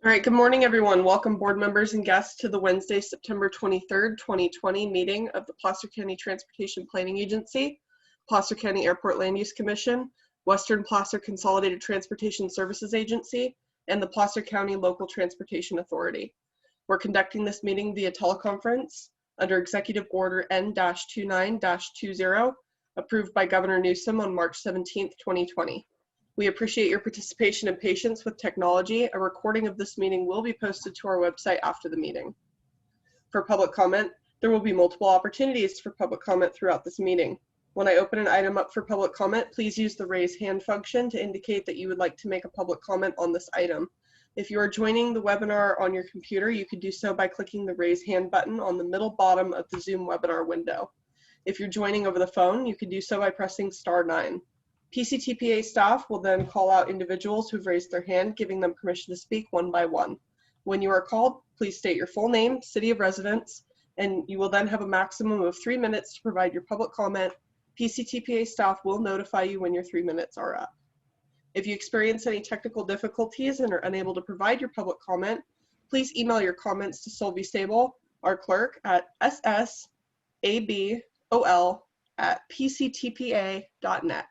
All right, good morning, everyone. Welcome board members and guests to the Wednesday, September 23rd, 2020 meeting of the Placer County Transportation Planning Agency, Placer County Airport Land Use Commission, Western Placer Consolidated Transportation Services Agency, and the Placer County Local Transportation Authority. We're conducting this meeting via teleconference under Executive Order N-29-20, approved by Governor Newsom on March 17th, 2020. We appreciate your participation and patience with technology. A recording of this meeting will be posted to our website after the meeting. For public comment, there will be multiple opportunities for public comment throughout this meeting. When I open an item up for public comment, please use the raise hand function to indicate that you would like to make a public comment on this item. If you are joining the webinar on your computer, you can do so by clicking the raise hand button on the middle bottom of the Zoom webinar window. If you're joining over the phone, you can do so by pressing *9. PCTPA staff will then call out individuals who've raised their hand, giving them permission to speak one by one. When you are called, please state your full name, city of residence, and you will then have a maximum of 3 minutes to provide your public comment. PCTPA staff will notify you when your 3 minutes are up. If you experience any technical difficulties and are unable to provide your public comment, please email your comments to Sylvie Sable, our clerk, at ssabol@pctpa.net.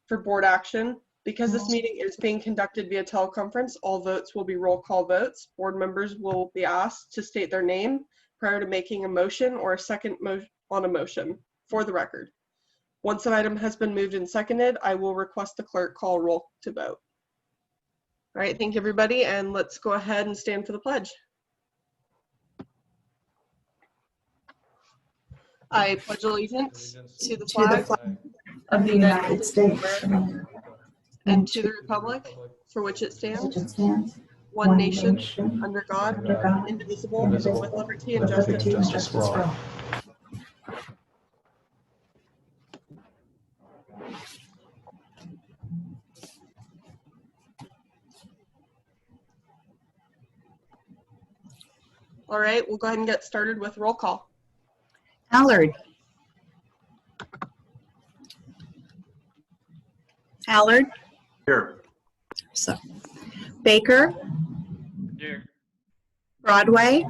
For board action, because this meeting is being conducted via teleconference, all votes will be roll call votes. Board members will be asked to state their name prior to making a motion or a second on a motion for the record. Once an item has been moved and seconded, I will request the clerk call roll to vote. All right, thank you everybody, and let's go ahead and stand for the pledge. I pledge allegiance to the flag of the United States of America and to the republic for which it stands, one nation, under God, indivisible, with liberty and justice for all. All right, we'll go ahead and get started with roll call. Allard. Allard. Here. So, Baker. Here. Broadway.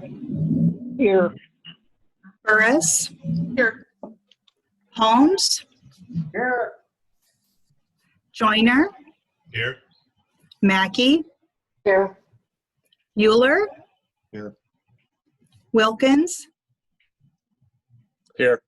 Here. Burris. Here. Holmes. Here. Joyner. Here. Mackey. Here. Euler. Here. Wilkins. Here.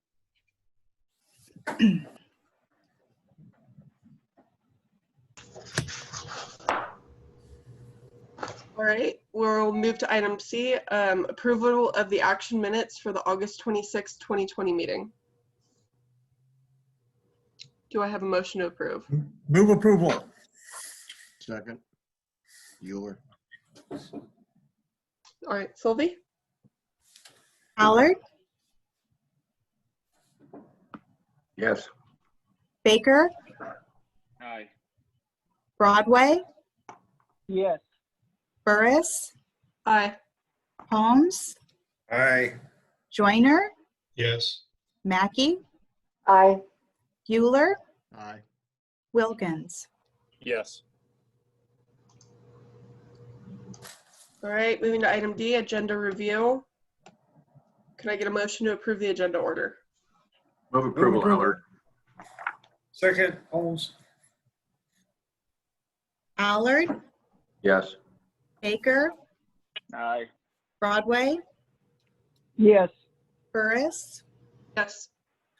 All right, we'll move to item C, approval of the action minutes for the August 26, 2020 meeting. Do I have a motion to approve? Move approval. Second. Euler. All right, Sylvie? Allard. Yes. Baker. Aye. Broadway. Yes. Burris. Aye. Holmes. Aye. Joyner. Yes. Mackey. Aye. Euler. Aye. Wilkins. Yes. All right, moving to item D, agenda review. Can I get a motion to approve the agenda order? Move approval, Allard. Second, Holmes. Allard. Yes. Baker. Aye. Broadway. Yes. Burris. Yes.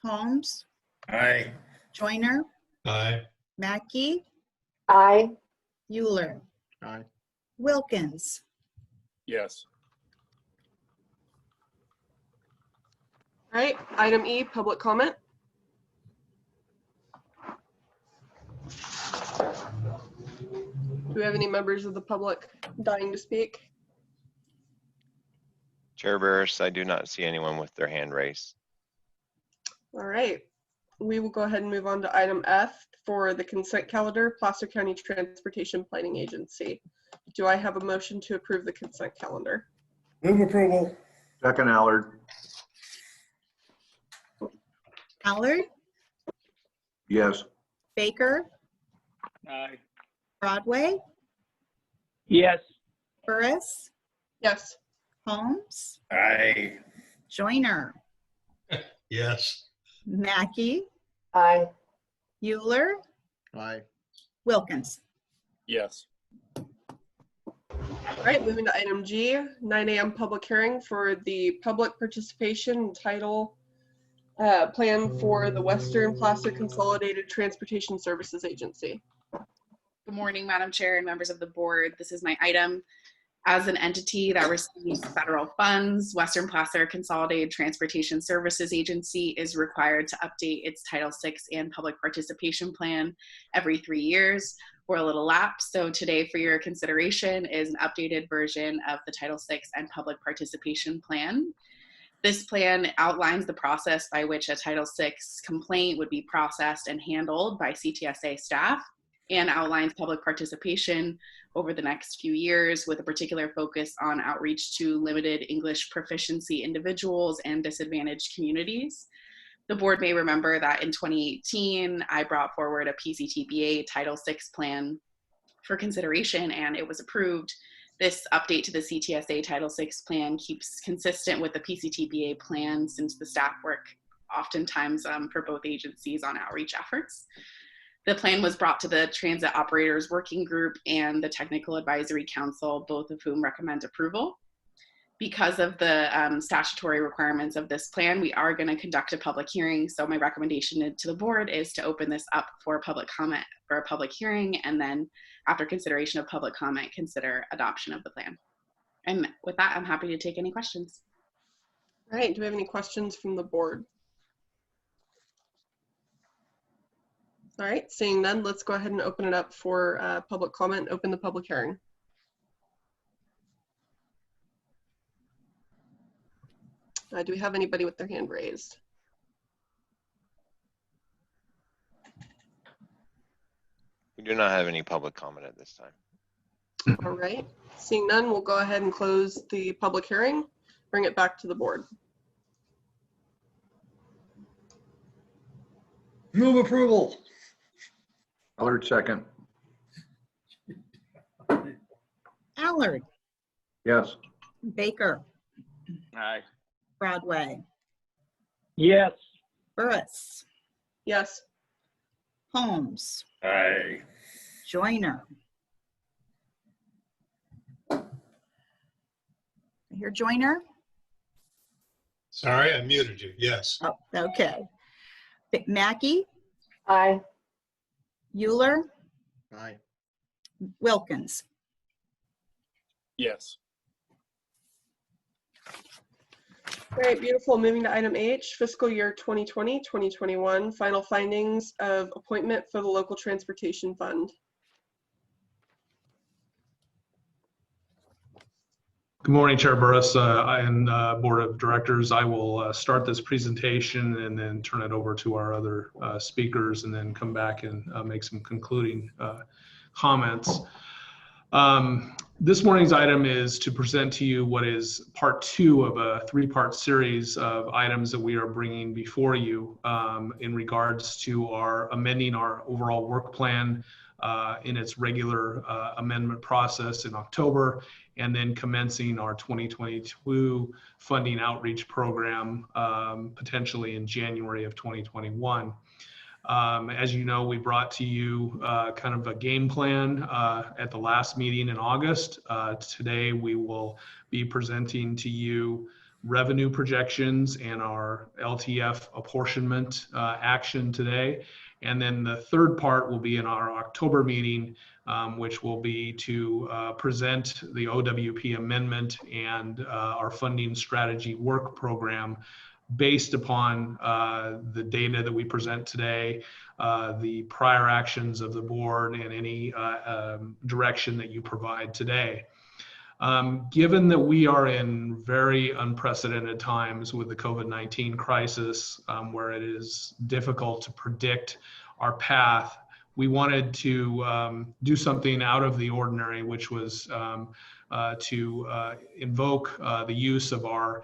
Holmes. Aye. Joyner. Aye. Mackey. Aye. Euler. Aye. Wilkins. Yes. All right, item E, public comment. Do we have any members of the public dying to speak? Chair Burris, I do not see anyone with their hand raised. All right, we will go ahead and move on to item F for the consent calendar, Placer County Transportation Planning Agency. Do I have a motion to approve the consent calendar? Move approval. Second, Allard. Allard. Yes. Baker. Aye. Broadway. Yes. Burris, Yes. Holmes, Aye. Joyner, Yes. Mackey, Aye. Euler, Aye. Wilkins. Yes. All right, moving to item G, 9 a.m. public hearing for the public participation title plan for the Western Placer Consolidated Transportation Services Agency. Good morning, Madam Chair and members of the board. This is my item. As an entity that receives federal funds, Western Placer Consolidated Transportation Services Agency is required to update its Title VI and public participation plan every 3 years. We're a little lapsed, so today for your consideration is an updated version of the Title VI and public participation plan. This plan outlines the process by which a Title VI complaint would be processed and handled by CTSA staff, and outlines public participation over the next few years with a particular focus on outreach to limited English proficiency individuals and disadvantaged communities. The board may remember that in 2018, I brought forward a PCTPA Title VI plan for consideration and it was approved. This update to the CTSA Title VI plan keeps consistent with the PCTPA plan since the staff work oftentimes for both agencies on outreach efforts. The plan was brought to the Transit Operators Working Group and the Technical Advisory Council, both of whom recommend approval. Because of the statutory requirements of this plan, we are going to conduct a public hearing. So my recommendation to the board is to open this up for public comment for a public hearing, and then after consideration of public comment, consider adoption of the plan. And with that, I'm happy to take any questions. All right, do we have any questions from the board? All right, seeing none, let's go ahead and open it up for public comment. Open the public hearing. Do we have anybody with their hand raised? We do not have any public comment at this time. All right, seeing none, we'll go ahead and close the public hearing, bring it back to the board. Move approval. Allard, second. Allard, Yes. Baker, Aye. Broadway, Yes. Burris, Yes. Holmes, Aye. Joyner. I hear Joyner? Sorry, I muted you. Yes. Oh, okay. Mackey, Aye. Euler, Aye. Wilkins. Yes. All right, beautiful. Moving to item H, fiscal year 2020-2021, final findings of appointment for the local transportation fund. Good morning, Chair Burris and Board of Directors. I will start this presentation and then turn it over to our other speakers and then come back and make some concluding comments. This morning's item is to present to you what is part 2 of a 3-part series of items that we are bringing before you in regards to amending our overall work plan in its regular amendment process in October, and then commencing our 2022 funding outreach program potentially in January of 2021. As you know, we brought to you kind of a game plan at the last meeting in August. Today, we will be presenting to you revenue projections and our LTF apportionment action today. And then the third part will be in our October meeting, which will be to present the OWP amendment and our funding strategy work program based upon the data that we present today, the prior actions of the board, and any direction that you provide today. Given that we are in very unprecedented times with the COVID-19 crisis, where it is difficult to predict our path, we wanted to do something out of the ordinary, which was to invoke the use of our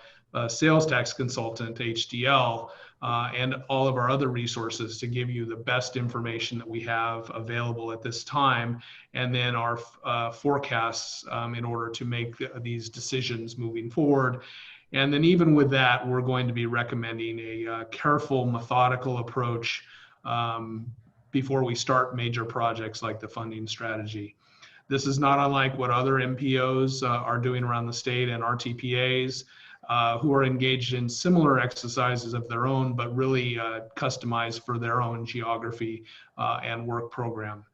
sales tax consultant, HDL, and all of our other resources to give you the best information that we have available at this time, and then our forecasts in order to make these decisions moving forward. And then even with that, we're going to be recommending a careful, methodical approach before we start major projects like the funding strategy. This is not unlike what other MPOs are doing around the state and RTPAs who are engaged in similar exercises of their own, but really customized for their own geography and work program.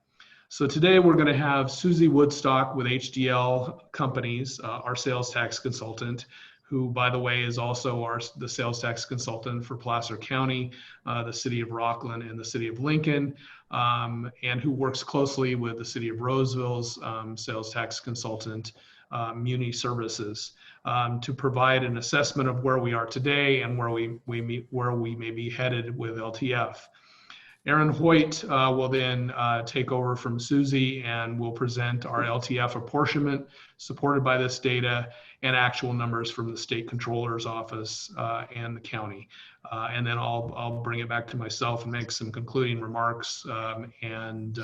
So today we're going to have Susie Woodstock with HDL Companies, our sales tax consultant, who, by the way, is also the sales tax consultant for Placer County, the city of Rockland, and the city of Lincoln, and who works closely with the city of Roseville's sales tax consultant, Muni Services, to provide an assessment of where we are today and where we may be headed with LTF. Aaron Hoyt will then take over from Susie and will present our LTF apportionment supported by this data and actual numbers from the state controller's office and the county. And then I'll bring it back to myself and make some concluding remarks. And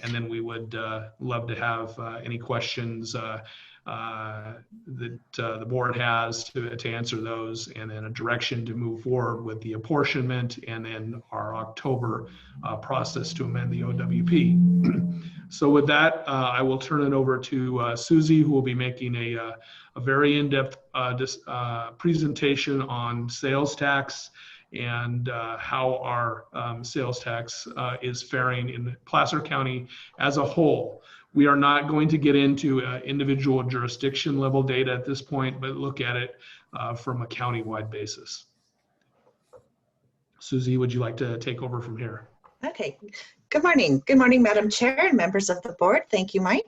then we would love to have any questions that the board has to answer those, and then a direction to move forward with the apportionment, and then our October process to amend the OWP. So with that, I will turn it over to Susie, who will be making a very in-depth presentation on sales tax and how our sales tax is faring in Placer County as a whole. We are not going to get into individual jurisdiction level data at this point, but look at it from a county-wide basis. Susie, would you like to take over from here? Okay. Good morning. Good morning, Madam Chair and members of the board. Thank you, Mike.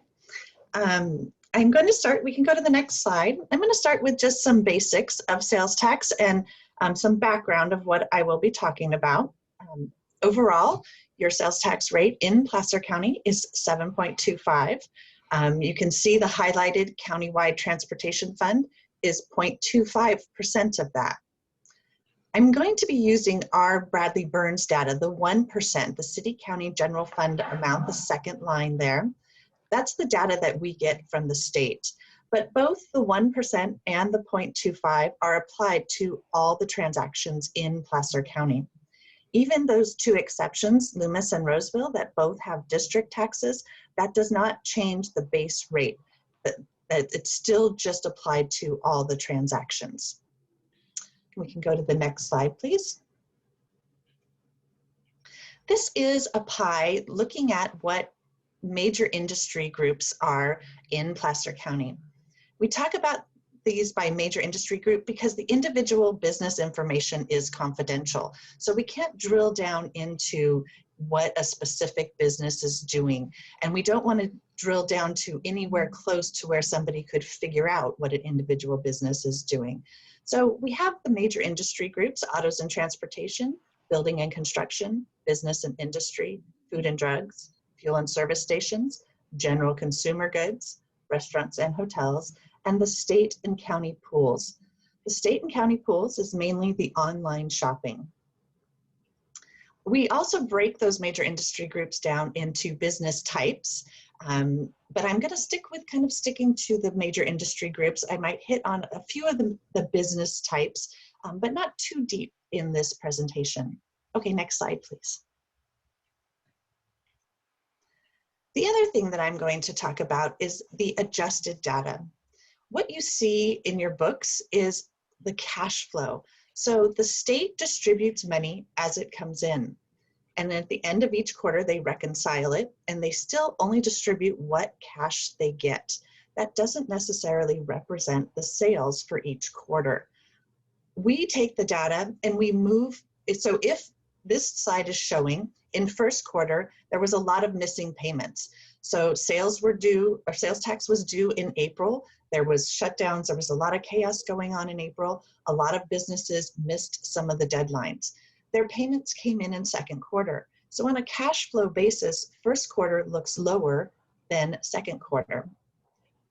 I'm going to start, we can go to the next slide. I'm going to start with just some basics of sales tax and some background of what I will be talking about. Overall, your sales tax rate in Placer County is 7.25. You can see the highlighted countywide transportation fund is 0.25% of that. I'm going to be using our Bradley Burns data, the 1%, the city county general fund amount, the second line there. That's the data that we get from the state. But both the 1% and the 0.25 are applied to all the transactions in Placer County. Even those two exceptions, Loomis and Roseville, that both have district taxes, that does not change the base rate. It's still just applied to all the transactions. We can go to the next slide, please. This is a pie looking at what major industry groups are in Placer County. We talk about these by major industry group because the individual business information is confidential. So we can't drill down into what a specific business is doing. And we don't want to drill down to anywhere close to where somebody could figure out what an individual business is doing. So we have the major industry groups: autos and transportation, building and construction, business and industry, food and drugs, fuel and service stations, general consumer goods, restaurants and hotels, and the state and county pools. The state and county pools is mainly the online shopping. We also break those major industry groups down into business types, but I'm gonna stick with kind of sticking to the major industry groups. I might hit on a few of the business types, but not too deep in this presentation. Okay, next slide, please. The other thing that I'm going to talk about is the adjusted data. What you see in your books is the cash flow. So the state distributes money as it comes in. And at the end of each quarter, they reconcile it, and they still only distribute what cash they get. That doesn't necessarily represent the sales for each quarter. We take the data and we move. So if this slide is showing in first quarter, there was a lot of missing payments. So sales were due, or sales tax was due in April. There was shutdowns. There was a lot of chaos going on in April. A lot of businesses missed some of the deadlines. Their payments came in second quarter. So on a cash flow basis, first quarter looks lower than second quarter.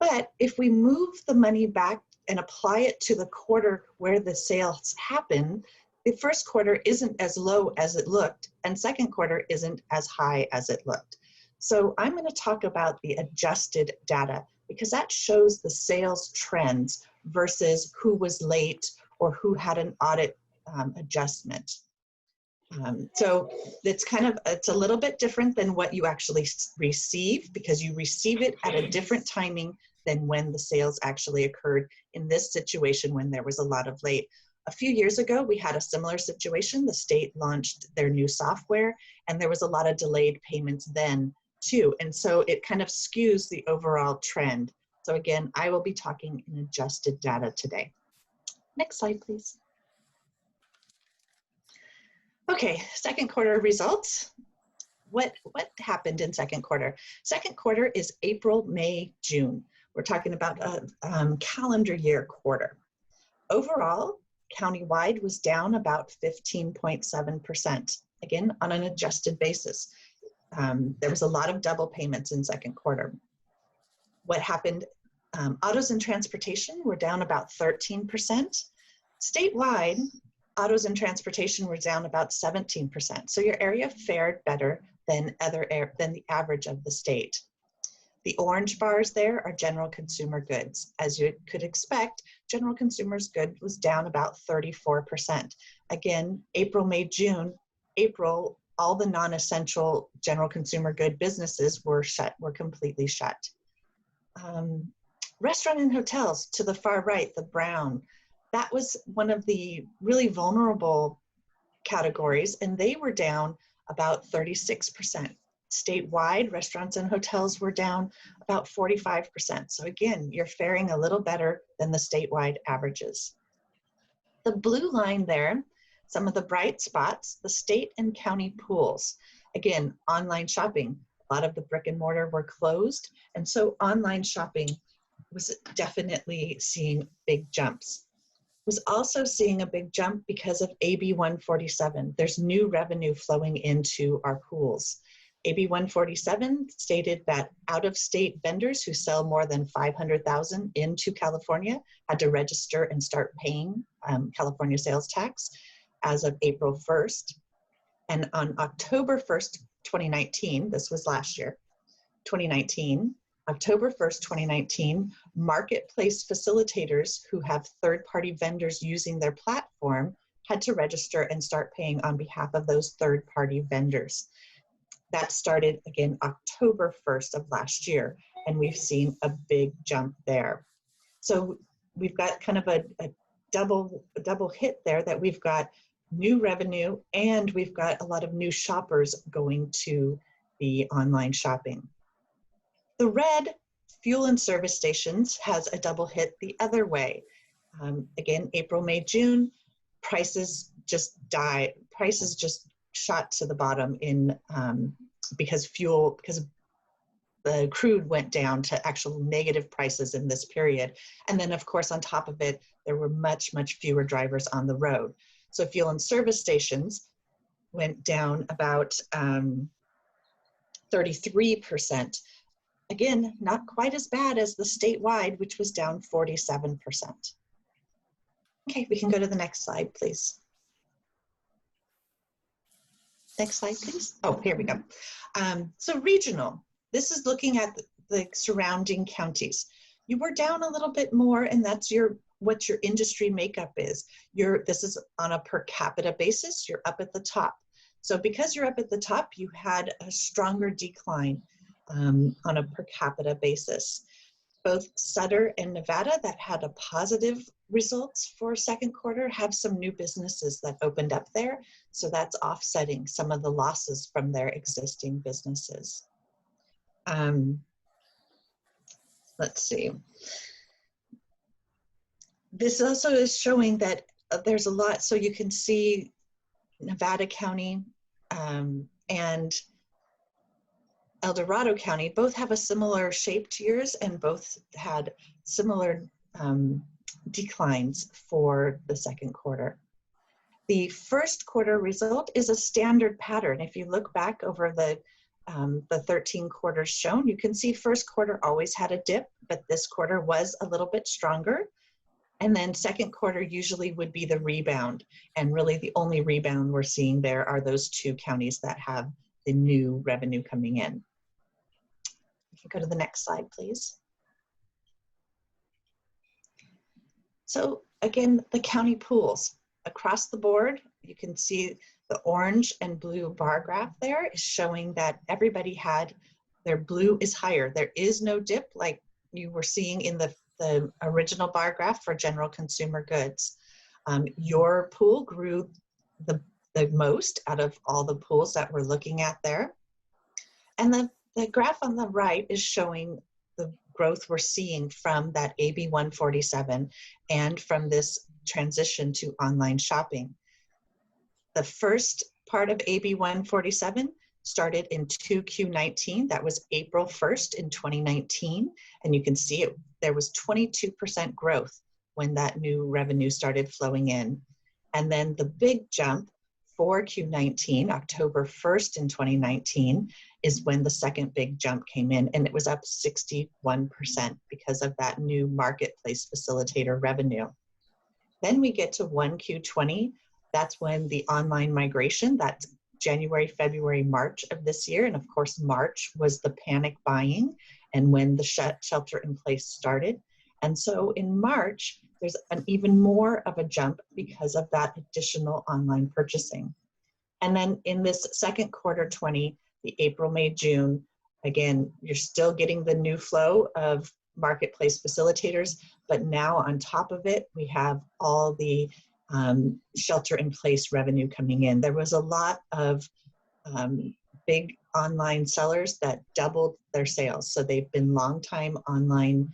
But if we move the money back and apply it to the quarter where the sales happen, the first quarter isn't as low as it looked, and second quarter isn't as high as it looked. So I'm going to talk about the adjusted data because that shows the sales trends versus who was late or who had an audit adjustment. So it's a little bit different than what you actually receive because you receive it at a different timing than when the sales actually occurred in this situation when there was a lot of late. A few years ago, we had a similar situation. The state launched their new software and there was a lot of delayed payments then too. And so it kind of skews the overall trend. So again, I will be talking in adjusted data today. Next slide, please. Okay, second quarter results. What happened in second quarter? Second quarter is April, May, June. We're talking about a calendar year quarter. Overall, countywide was down about 15.7%, again, on an adjusted basis. There was a lot of double payments in second quarter. What happened? Autos and transportation were down about 13%. Statewide, autos and transportation were down about 17%. So your area fared better than the average of the state. The orange bars there are general consumer goods. As you could expect, general consumers goods was down about 34%. Again, April, May, June, April, all the non-essential general consumer good businesses were completely shut. Restaurant and hotels to the far right, the brown, that was one of the really vulnerable categories, and they were down about 36%. Statewide, restaurants and hotels were down about 45%. So again, you're faring a little better than the statewide averages. The blue line there, some of the bright spots, the state and county pools. Again, online shopping. A lot of the brick and mortar were closed, and so online shopping was definitely seeing big jumps. Was also seeing a big jump because of AB 147. There's new revenue flowing into our pools. AB 147 stated that out-of-state vendors who sell more than $500,000 into California had to register and start paying California sales tax as of April 1st. And on October 1st, 2019, this was last year, 2019, October 1st, 2019, marketplace facilitators who have third-party vendors using their platform had to register and start paying on behalf of those third-party vendors. That started, again, October 1st of last year, and we've seen a big jump there. So we've got kind of a double hit there, that we've got new revenue and we've got a lot of new shoppers going to the online shopping. The red, fuel and service stations, has a double hit the other way. Again, April, May, June, prices just died. Prices just shot to the bottom because the crude went down to actual negative prices in this period. And then of course, on top of it, there were much fewer drivers on the road. So fuel and service stations went down about 33%. Again, not quite as bad as the statewide, which was down 47%. Okay, we can go to the next slide, please. Next slide, please. Oh, here we go. So regional, this is looking at the surrounding counties. You were down a little bit more, and that's what your industry makeup is. This is on a per capita basis, you're up at the top. So because you're up at the top, you had a stronger decline on a per capita basis. Both Sutter and Nevada, that had a positive results for second quarter, have some new businesses that opened up there. So that's offsetting some of the losses from their existing businesses. Let's see. This also is showing that there's a lot. So you can see Nevada County and El Dorado County both have a similar shape to yours, and both had similar declines for the second quarter. The first quarter result is a standard pattern. If you look back over the 13 quarters shown, you can see first quarter always had a dip, but this quarter was a little bit stronger. And then second quarter usually would be the rebound. And really the only rebound we're seeing there are those 2 counties that have the new revenue coming in. If you go to the next slide, please. So again, the county pools. Across the board, you can see the orange and blue bar graph there is showing that everybody had, their blue is higher. There is no dip like you were seeing in the original bar graph for general consumer goods. Your pool grew the most out of all the pools that we're looking at there. And the graph on the right is showing the growth we're seeing from that AB 147 and from this transition to online shopping. The first part of AB 147 started in 2Q19. That was April 1st in 2019. And you can see it, there was 22% growth when that new revenue started flowing in. And then the big jump for Q19, October 1st in 2019, is when the second big jump came in, and it was up 61% because of that new marketplace facilitator revenue. Then we get to 1Q20. That's when the online migration, that's January, February, March of this year. And of course, March was the panic buying and when the shelter in place started. And so in March, there's an even more of a jump because of that additional online purchasing. And then in this second quarter 20, the April, May, June, again, you're still getting the new flow of marketplace facilitators, but now on top of it, we have all the shelter in place revenue coming in. There was a lot of big online sellers that doubled their sales. So they've been longtime online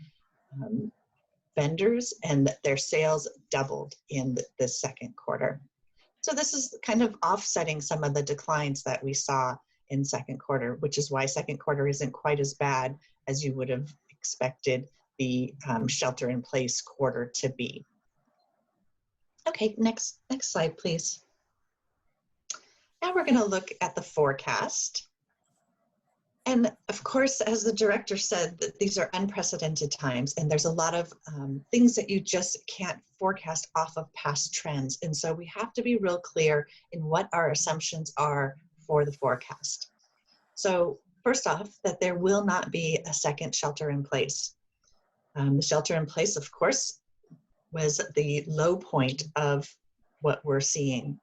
vendors, and their sales doubled in this second quarter. So this is kind of offsetting some of the declines that we saw in second quarter, which is why second quarter isn't quite as bad as you would have expected the shelter in place quarter to be. Okay, next slide, please. Now we're going to look at the forecast. And of course, as the director said, that these are unprecedented times, and there's a lot of things that you just can't forecast off of past trends. And so we have to be real clear in what our assumptions are for the forecast. So first off, that there will not be a second shelter in place. The shelter in place, of course, was the low point of what we're seeing.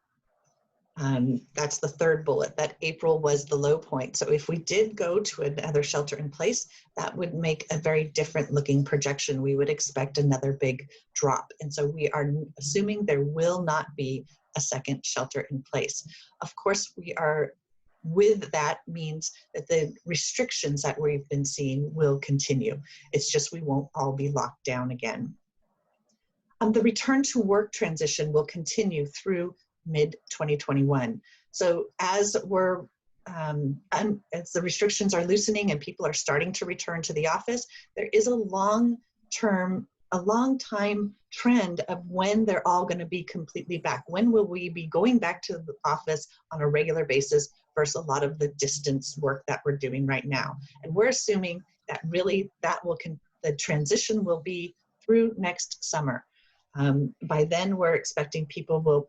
That's the third bullet, that April was the low point. So if we did go to another shelter in place, that would make a very different looking projection. We would expect another big drop. And so we are assuming there will not be a second shelter in place. Of course, with that means that the restrictions that we've been seeing will continue. It's just we won't all be locked down again. The return to work transition will continue through mid-2021. So as the restrictions are loosening and people are starting to return to the office, there is a long time trend of when they're all going to be completely back. When will we be going back to the office on a regular basis versus a lot of the distance work that we're doing right now? And we're assuming that really the transition will be through next summer. By then, we're expecting people who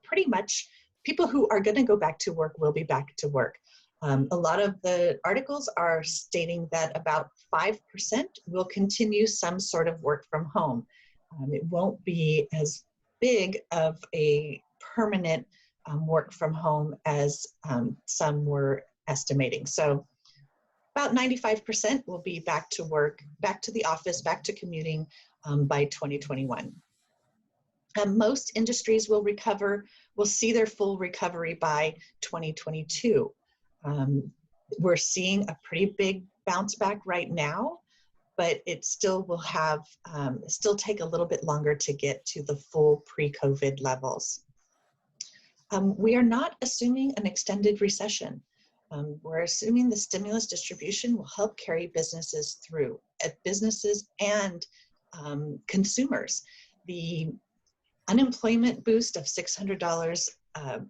are going to go back to work will be back to work. A lot of the articles are stating that about 5% will continue some sort of work from home. It won't be as big of a permanent work from home as some were estimating. So about 95% will be back to work, back to the office, back to commuting by 2021. Most industries will see their full recovery by 2022. We're seeing a pretty big bounce back right now, but it still will still take a little bit longer to get to the full pre-COVID levels. We are not assuming an extended recession. We're assuming the stimulus distribution will help carry businesses through, businesses and consumers. The unemployment boost of $600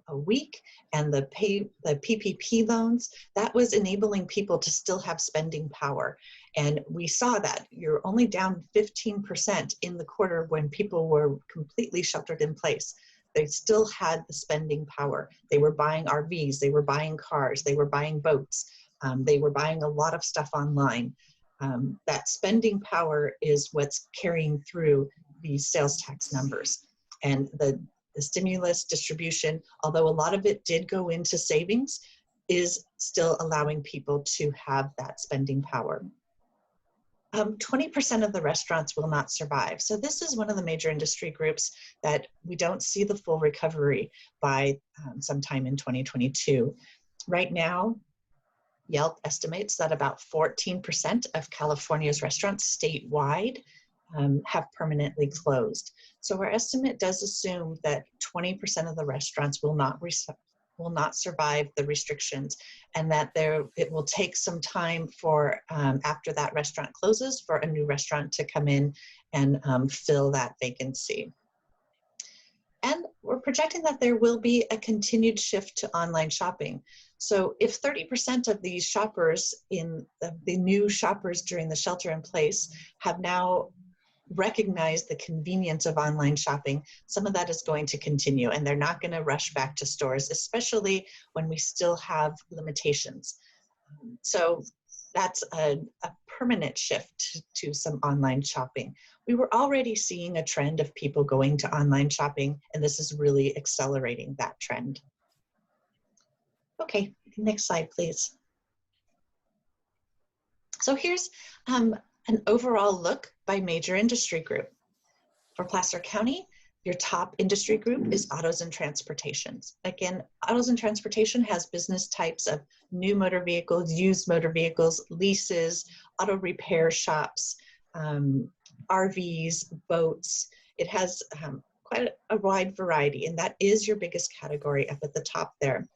a week, and the PPP loans, that was enabling people to still have spending power. And we saw that you're only down 15% in the quarter when people were completely sheltered in place. They still had the spending power. They were buying RVs, they were buying cars, they were buying boats, they were buying a lot of stuff online. That spending power is what's carrying through these sales tax numbers. And the stimulus distribution, although a lot of it did go into savings, is still allowing people to have that spending power. 20% of the restaurants will not survive. So this is one of the major industry groups that we don't see the full recovery by sometime in 2022. Right now, Yelp estimates that about 14% of California's restaurants statewide have permanently closed. So our estimate does assume that 20% of the restaurants will not survive the restrictions, and that it will take some time for after that restaurant closes for a new restaurant to come in and fill that vacancy. And we're projecting that there will be a continued shift to online shopping. So if 30% of these shoppers the new shoppers during the shelter in place have now recognize the convenience of online shopping, some of that is going to continue, and they're not going to rush back to stores, especially when we still have limitations. So that's a permanent shift to some online shopping. We were already seeing a trend of people going to online shopping, and this is really accelerating that trend. Okay, next slide, please. So here's an overall look by major industry group. For Placer County, your top industry group is autos and transportations. Again, autos and transportation has business types of new motor vehicles, used motor vehicles, leases, auto repair shops, RVs, boats. It has quite a wide variety, and that is your biggest category up at the top there.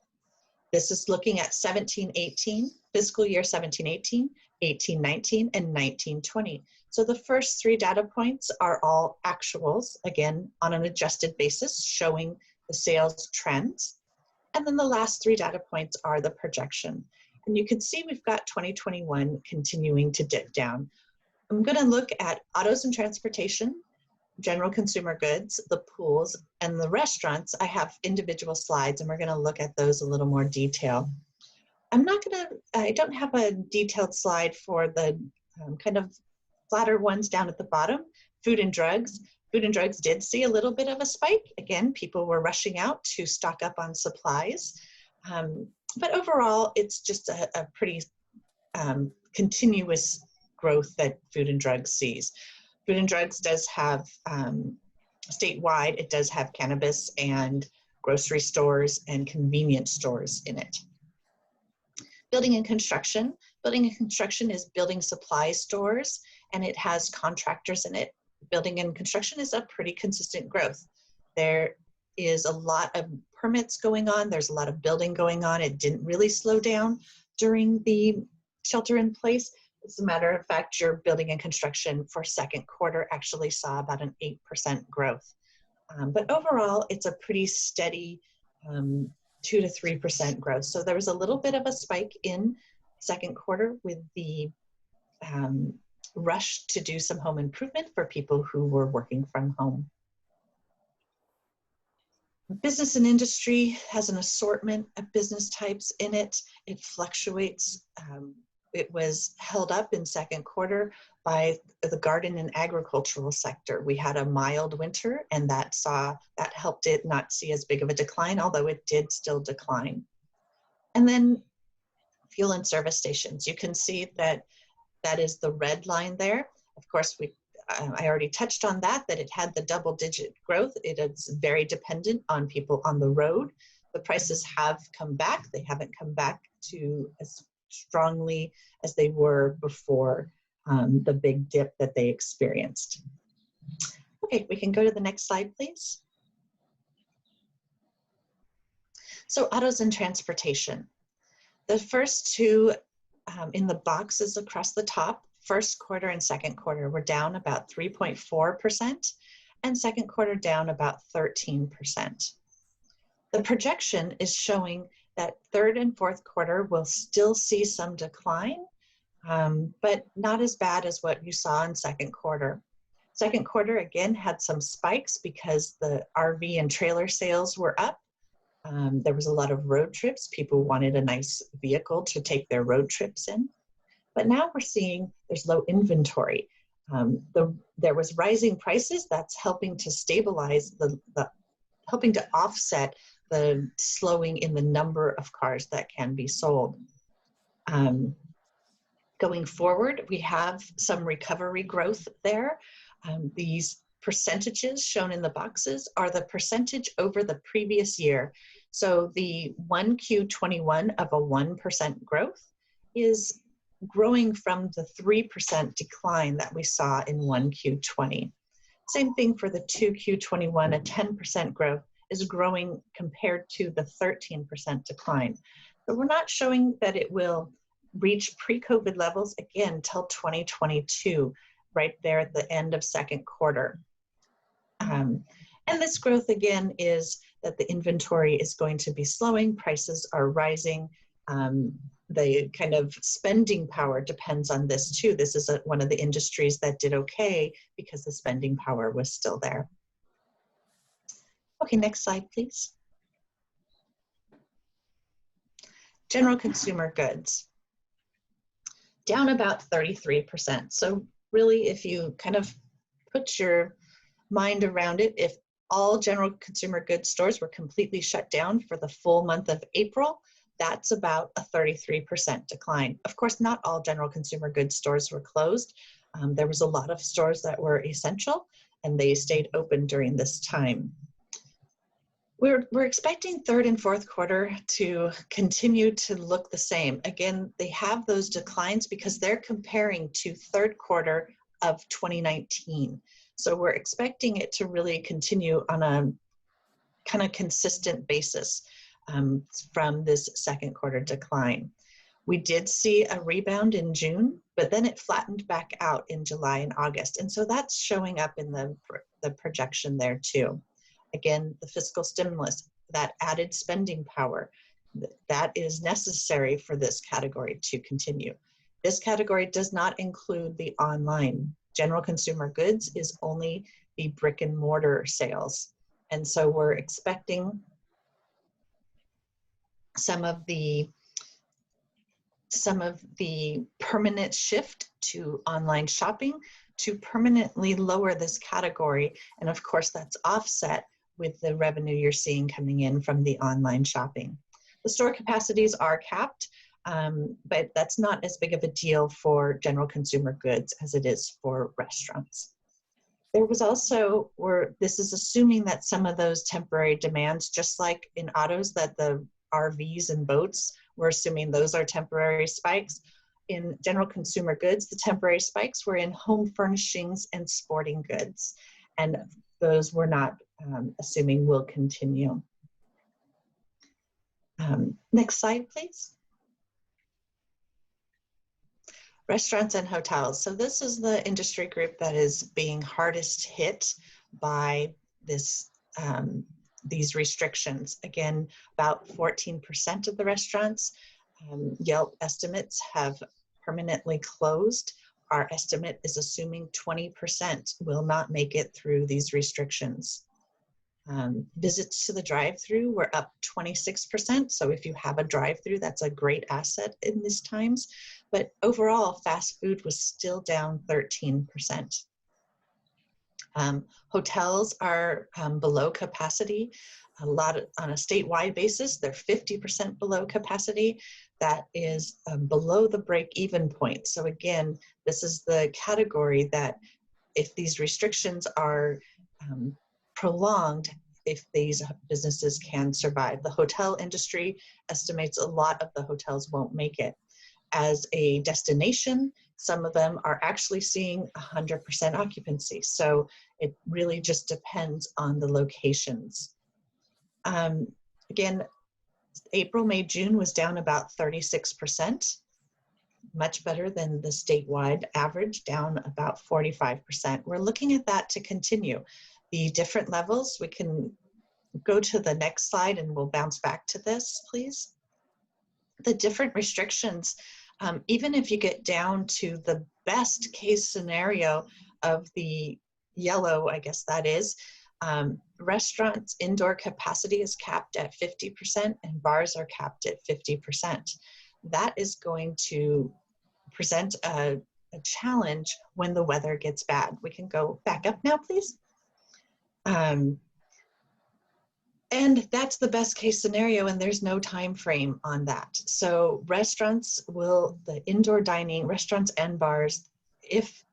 This is looking at 17-18, fiscal year 17-18, 18-19, and 19-20. So the first three data points are all actuals, again, on an adjusted basis, showing the sales trends. And then the last three data points are the projection. And you can see we've got 2021 continuing to dip down. I'm going to look at autos and transportation, general consumer goods, the pools, and the restaurants. I have individual slides, and we're going to look at those a little more detail. I don't have a detailed slide for the kind of flatter ones down at the bottom. Food and drugs. Food and drugs did see a little bit of a spike. Again, people were rushing out to stock up on supplies. But overall, it's just a pretty continuous growth that food and drugs sees. Food and drugs does have, statewide, it does have cannabis and grocery stores and convenience stores in it. Building and construction. Building and construction is building supply stores, and it has contractors in it. Building and construction is a pretty consistent growth. There is a lot of permits going on. There's a lot of building going on. It didn't really slow down during the shelter in place. As a matter of fact, your building and construction for second quarter actually saw about an 8% growth. But overall, it's a pretty steady 2 to 3% growth. So there was a little bit of a spike in second quarter with the rush to do some home improvement for people who were working from home. Business and industry has an assortment of business types in it. It fluctuates. It was held up in second quarter by the garden and agricultural sector. We had a mild winter, and that helped it not see as big of a decline, although it did still decline. And then fuel and service stations. You can see that is the red line there. Of course, I already touched on that it had the double-digit growth. It is very dependent on people on the road. The prices have come back. They haven't come back to as strongly as they were before the big dip that they experienced. Okay, we can go to the next slide, please. So autos and transportation. The first two in the boxes across the top, first quarter and second quarter, were down about 3.4%, and second quarter down about 13%. The projection is showing that third and fourth quarter will still see some decline, but not as bad as what you saw in second quarter. Second quarter, again, had some spikes because the RV and trailer sales were up. There was a lot of road trips. People wanted a nice vehicle to take their road trips in. But now we're seeing there's low inventory. There was rising prices that's helping to stabilize helping to offset the slowing in the number of cars that can be sold. Going forward, we have some recovery growth there. These percentages shown in the boxes are the percentage over the previous year. So the 1Q21 of a 1% growth is growing from the 3% decline that we saw in 1Q20. Same thing for the 2Q21, a 10% growth is growing compared to the 13% decline. But we're not showing that it will reach pre-COVID levels again till 2022, right there at the end of second quarter. And this growth again is that the inventory is going to be slowing, prices are rising. The kind of spending power depends on this too. This is one of the industries that did okay because the spending power was still there. Okay, next slide, please. General consumer goods, down about 33%. So really, if you kind of put your mind around it, if all general consumer goods stores were completely shut down for the full month of April, that's about a 33% decline. Of course, not all general consumer goods stores were closed. There was a lot of stores that were essential and they stayed open during this time. We're expecting third and fourth quarter to continue to look the same. Again, they have those declines because they're comparing to third quarter of 2019. So we're expecting it to really continue on a kind of consistent basis from this second quarter decline. We did see a rebound in June, but then it flattened back out in July and August. And so that's showing up in the projection there too. Again, the fiscal stimulus, that added spending power, that is necessary for this category to continue. This category does not include the online. General consumer goods is only the brick and mortar sales. And so we're expecting some of the permanent shift to online shopping to permanently lower this category. And of course, that's offset with the revenue you're seeing coming in from the online shopping. The store capacities are capped, but that's not as big of a deal for general consumer goods as it is for restaurants. There was also, this is assuming that some of those temporary demands, just like in autos, that the RVs and boats, we're assuming those are temporary spikes. In general consumer goods, the temporary spikes were in home furnishings and sporting goods. And those we're not assuming will continue. Next slide, please. Restaurants and hotels. So this is the industry group that is being hardest hit by this, these restrictions. Again, about 14% of the restaurants, Yelp estimates, have permanently closed. Our estimate is assuming 20% will not make it through these restrictions. Visits to the drive-through were up 26%. So if you have a drive-through, that's a great asset in these times. But overall, fast food was still down 13%. Hotels are below capacity. On a statewide basis, they're 50% below capacity. That is below the break-even point. So again, this is the category that if these restrictions are prolonged, if these businesses can survive. The hotel industry estimates a lot of the hotels won't make it. As a destination, some of them are actually seeing 100% occupancy. So it really just depends on the locations. Again, April, May, June was down about 36%, much better than the statewide average, down about 45%. We're looking at that to continue. The different levels, we can go to the next slide and we'll bounce back to this, please. The different restrictions, even if you get down to the best case scenario of the yellow, I guess that is, restaurants' indoor capacity is capped at 50% and bars are capped at 50%. That is going to present a challenge when the weather gets bad. We can go back up now, please. And that's the best case scenario, and there's no time frame on that. So restaurants the indoor dining, restaurants and bars, if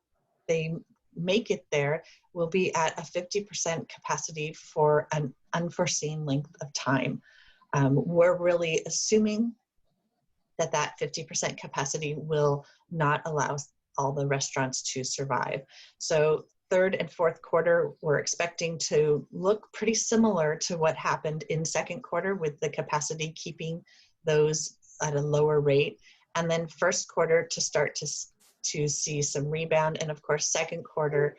they make it there, will be at a 50% capacity for an unforeseen length of time. We're really assuming that that 50% capacity will not allow all the restaurants to survive. So third and fourth quarter, we're expecting to look pretty similar to what happened in second quarter, with the capacity keeping those at a lower rate. And then first quarter to start to see some rebound. And of course, second quarter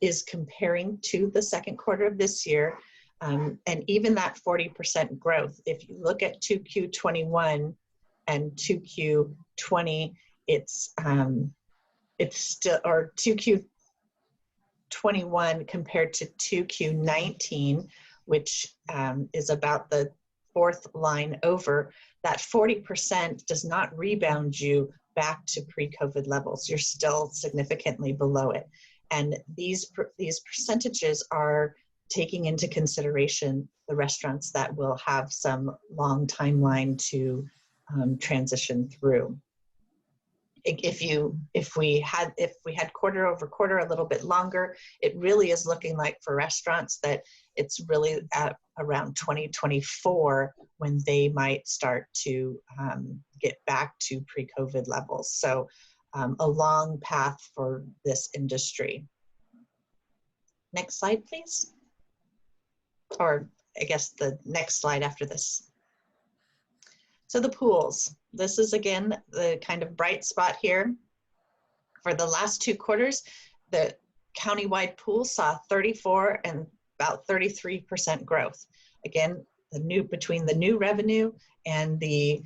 is comparing to the second quarter of this year. And even that 40% growth, if you look at 2Q21 and 2Q20, it's still, or 2Q21 compared to 2Q19, which is about the fourth line over, that 40% does not rebound you back to pre-COVID levels. You're still significantly below it. And these percentages are taking into consideration the restaurants that will have some long timeline to transition through. If we had quarter over quarter a little bit longer, it really is looking like for restaurants that it's really at around 2024 when they might start to get back to pre-COVID levels. So a long path for this industry. Next slide, please. Or I guess the next slide after this. So the pools. This is again the kind of bright spot here. For the last 2 quarters, the countywide pool saw 34 and about 33% growth. Again, between the new revenue and the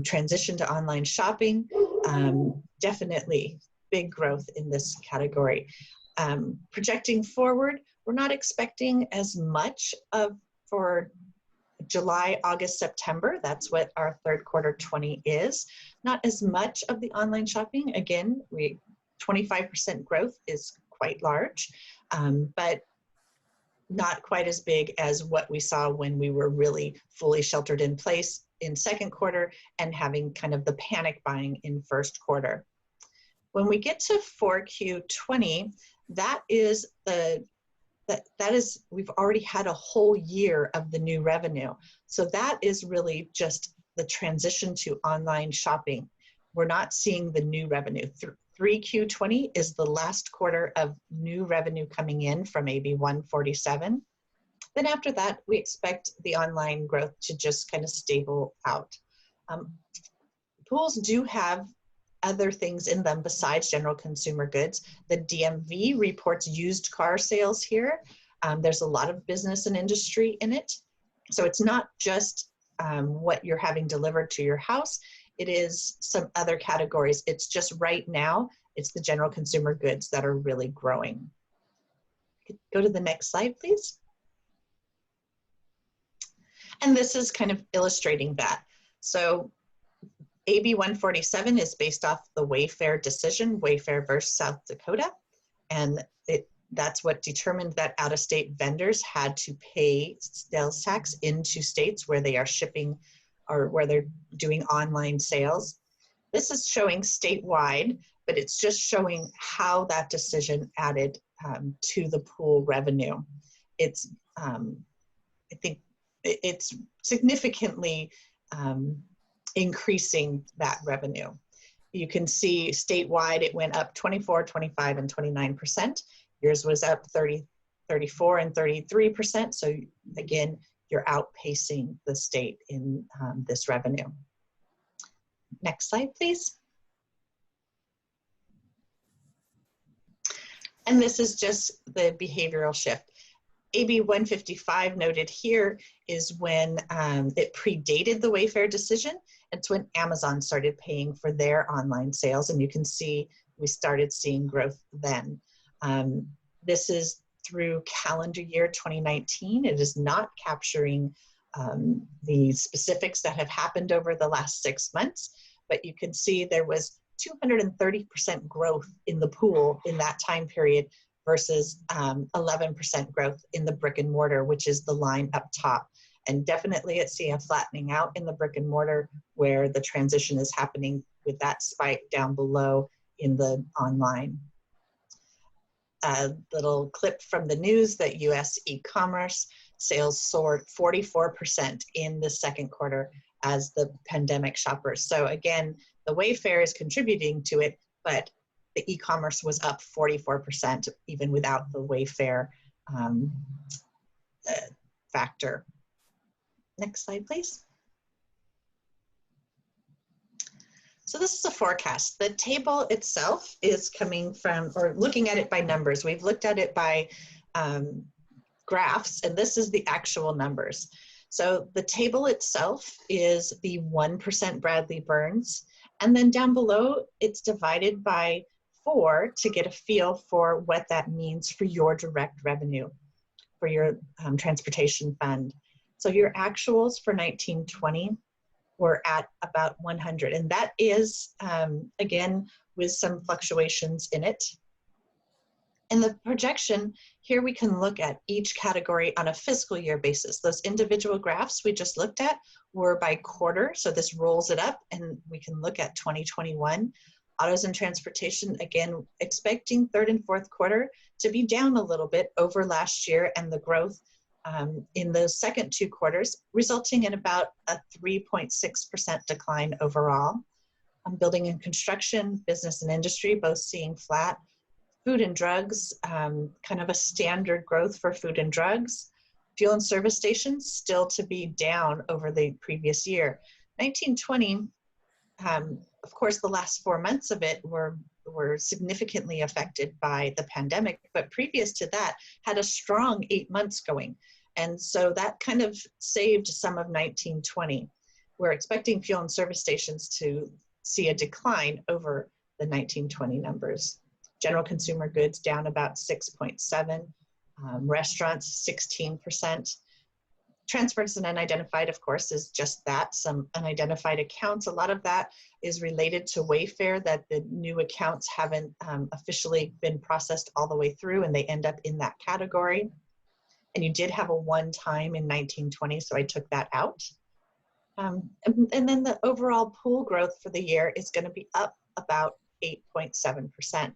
transition to online shopping, definitely big growth in this category. Projecting forward, we're not expecting as much for July, August, September. That's what our third quarter 20 is. Not as much of the online shopping. Again, 25% growth is quite large, but not quite as big as what we saw when we were really fully sheltered in place in second quarter and having kind of the panic buying in first quarter. When we get to 4Q20, we've already had a whole year of the new revenue. So that is really just the transition to online shopping. We're not seeing the new revenue. 3Q20 is the last quarter of new revenue coming in from AB 147. Then after that, we expect the online growth to just kind of stable out. Pools do have other things in them besides general consumer goods. The DMV reports used car sales here. There's a lot of business and industry in it. So it's not just what you're having delivered to your house. It is some other categories. It's just right now, it's the general consumer goods that are really growing. Go to the next slide, please. And this is kind of illustrating that. So AB 147 is based off the Wayfair decision, Wayfair versus South Dakota. And that's what determined that out-of-state vendors had to pay sales tax into states where they are shipping or where they're doing online sales. This is showing statewide, but it's just showing how that decision added to the pool revenue. It's, I think it's significantly increasing that revenue. You can see statewide, it went up 24, 25, and 29%. Yours was up 30, 34, and 33%. So again, you're outpacing the state in this revenue. Next slide, please. And this is just the behavioral shift. AB 155 noted here is when it predated the Wayfair decision. It's when Amazon started paying for their online sales, and you can see we started seeing growth then. This is through calendar year 2019. It is not capturing the specifics that have happened over the last 6 months, but you can see there was 230% growth in the pool in that time period versus 11% growth in the brick and mortar, which is the line up top. And definitely it's seeing a flattening out in the brick and mortar where the transition is happening with that spike down below in the online. A little clip from the news that US e-commerce sales soared 44% in the second quarter as the pandemic shoppers. So again, the Wayfair is contributing to it, but the e-commerce was up 44% even without the Wayfair factor. Next slide, please. So this is a forecast. The table itself is coming from, or looking at it by numbers. We've looked at it by graphs, and this is the actual numbers. So the table itself is the 1% Bradley Burns, and then down below it's divided by 4 to get a feel for what that means for your direct revenue, for your transportation fund. So your actuals for 1920 were at about 100, and that is, again, with some fluctuations in it. In the projection, here we can look at each category on a fiscal year basis. Those individual graphs we just looked at were by quarter, so this rolls it up, and we can look at 2021. Autos and transportation, again, expecting third and fourth quarter to be down a little bit over last year, and the growth in the second 2 quarters, resulting in about a 3.6% decline overall. Building and construction, business and industry, both seeing flat. Food and drugs, kind of a standard growth for food and drugs. Fuel and service stations still to be down over the previous year. 1920, of course, the last 4 months of it were significantly affected by the pandemic, but previous to that had a strong 8 months going. And so that kind of saved some of 1920. We're expecting fuel and service stations to see a decline over the 1920 numbers. General consumer goods down about 6.7, restaurants 16%. Transfers and unidentified, of course, is just that, some unidentified accounts. A lot of that is related to Wayfair, that the new accounts haven't officially been processed all the way through, and they end up in that category. And you did have a one-time in 1920, so I took that out. And then the overall pool growth for the year is going to be up about 8.7%.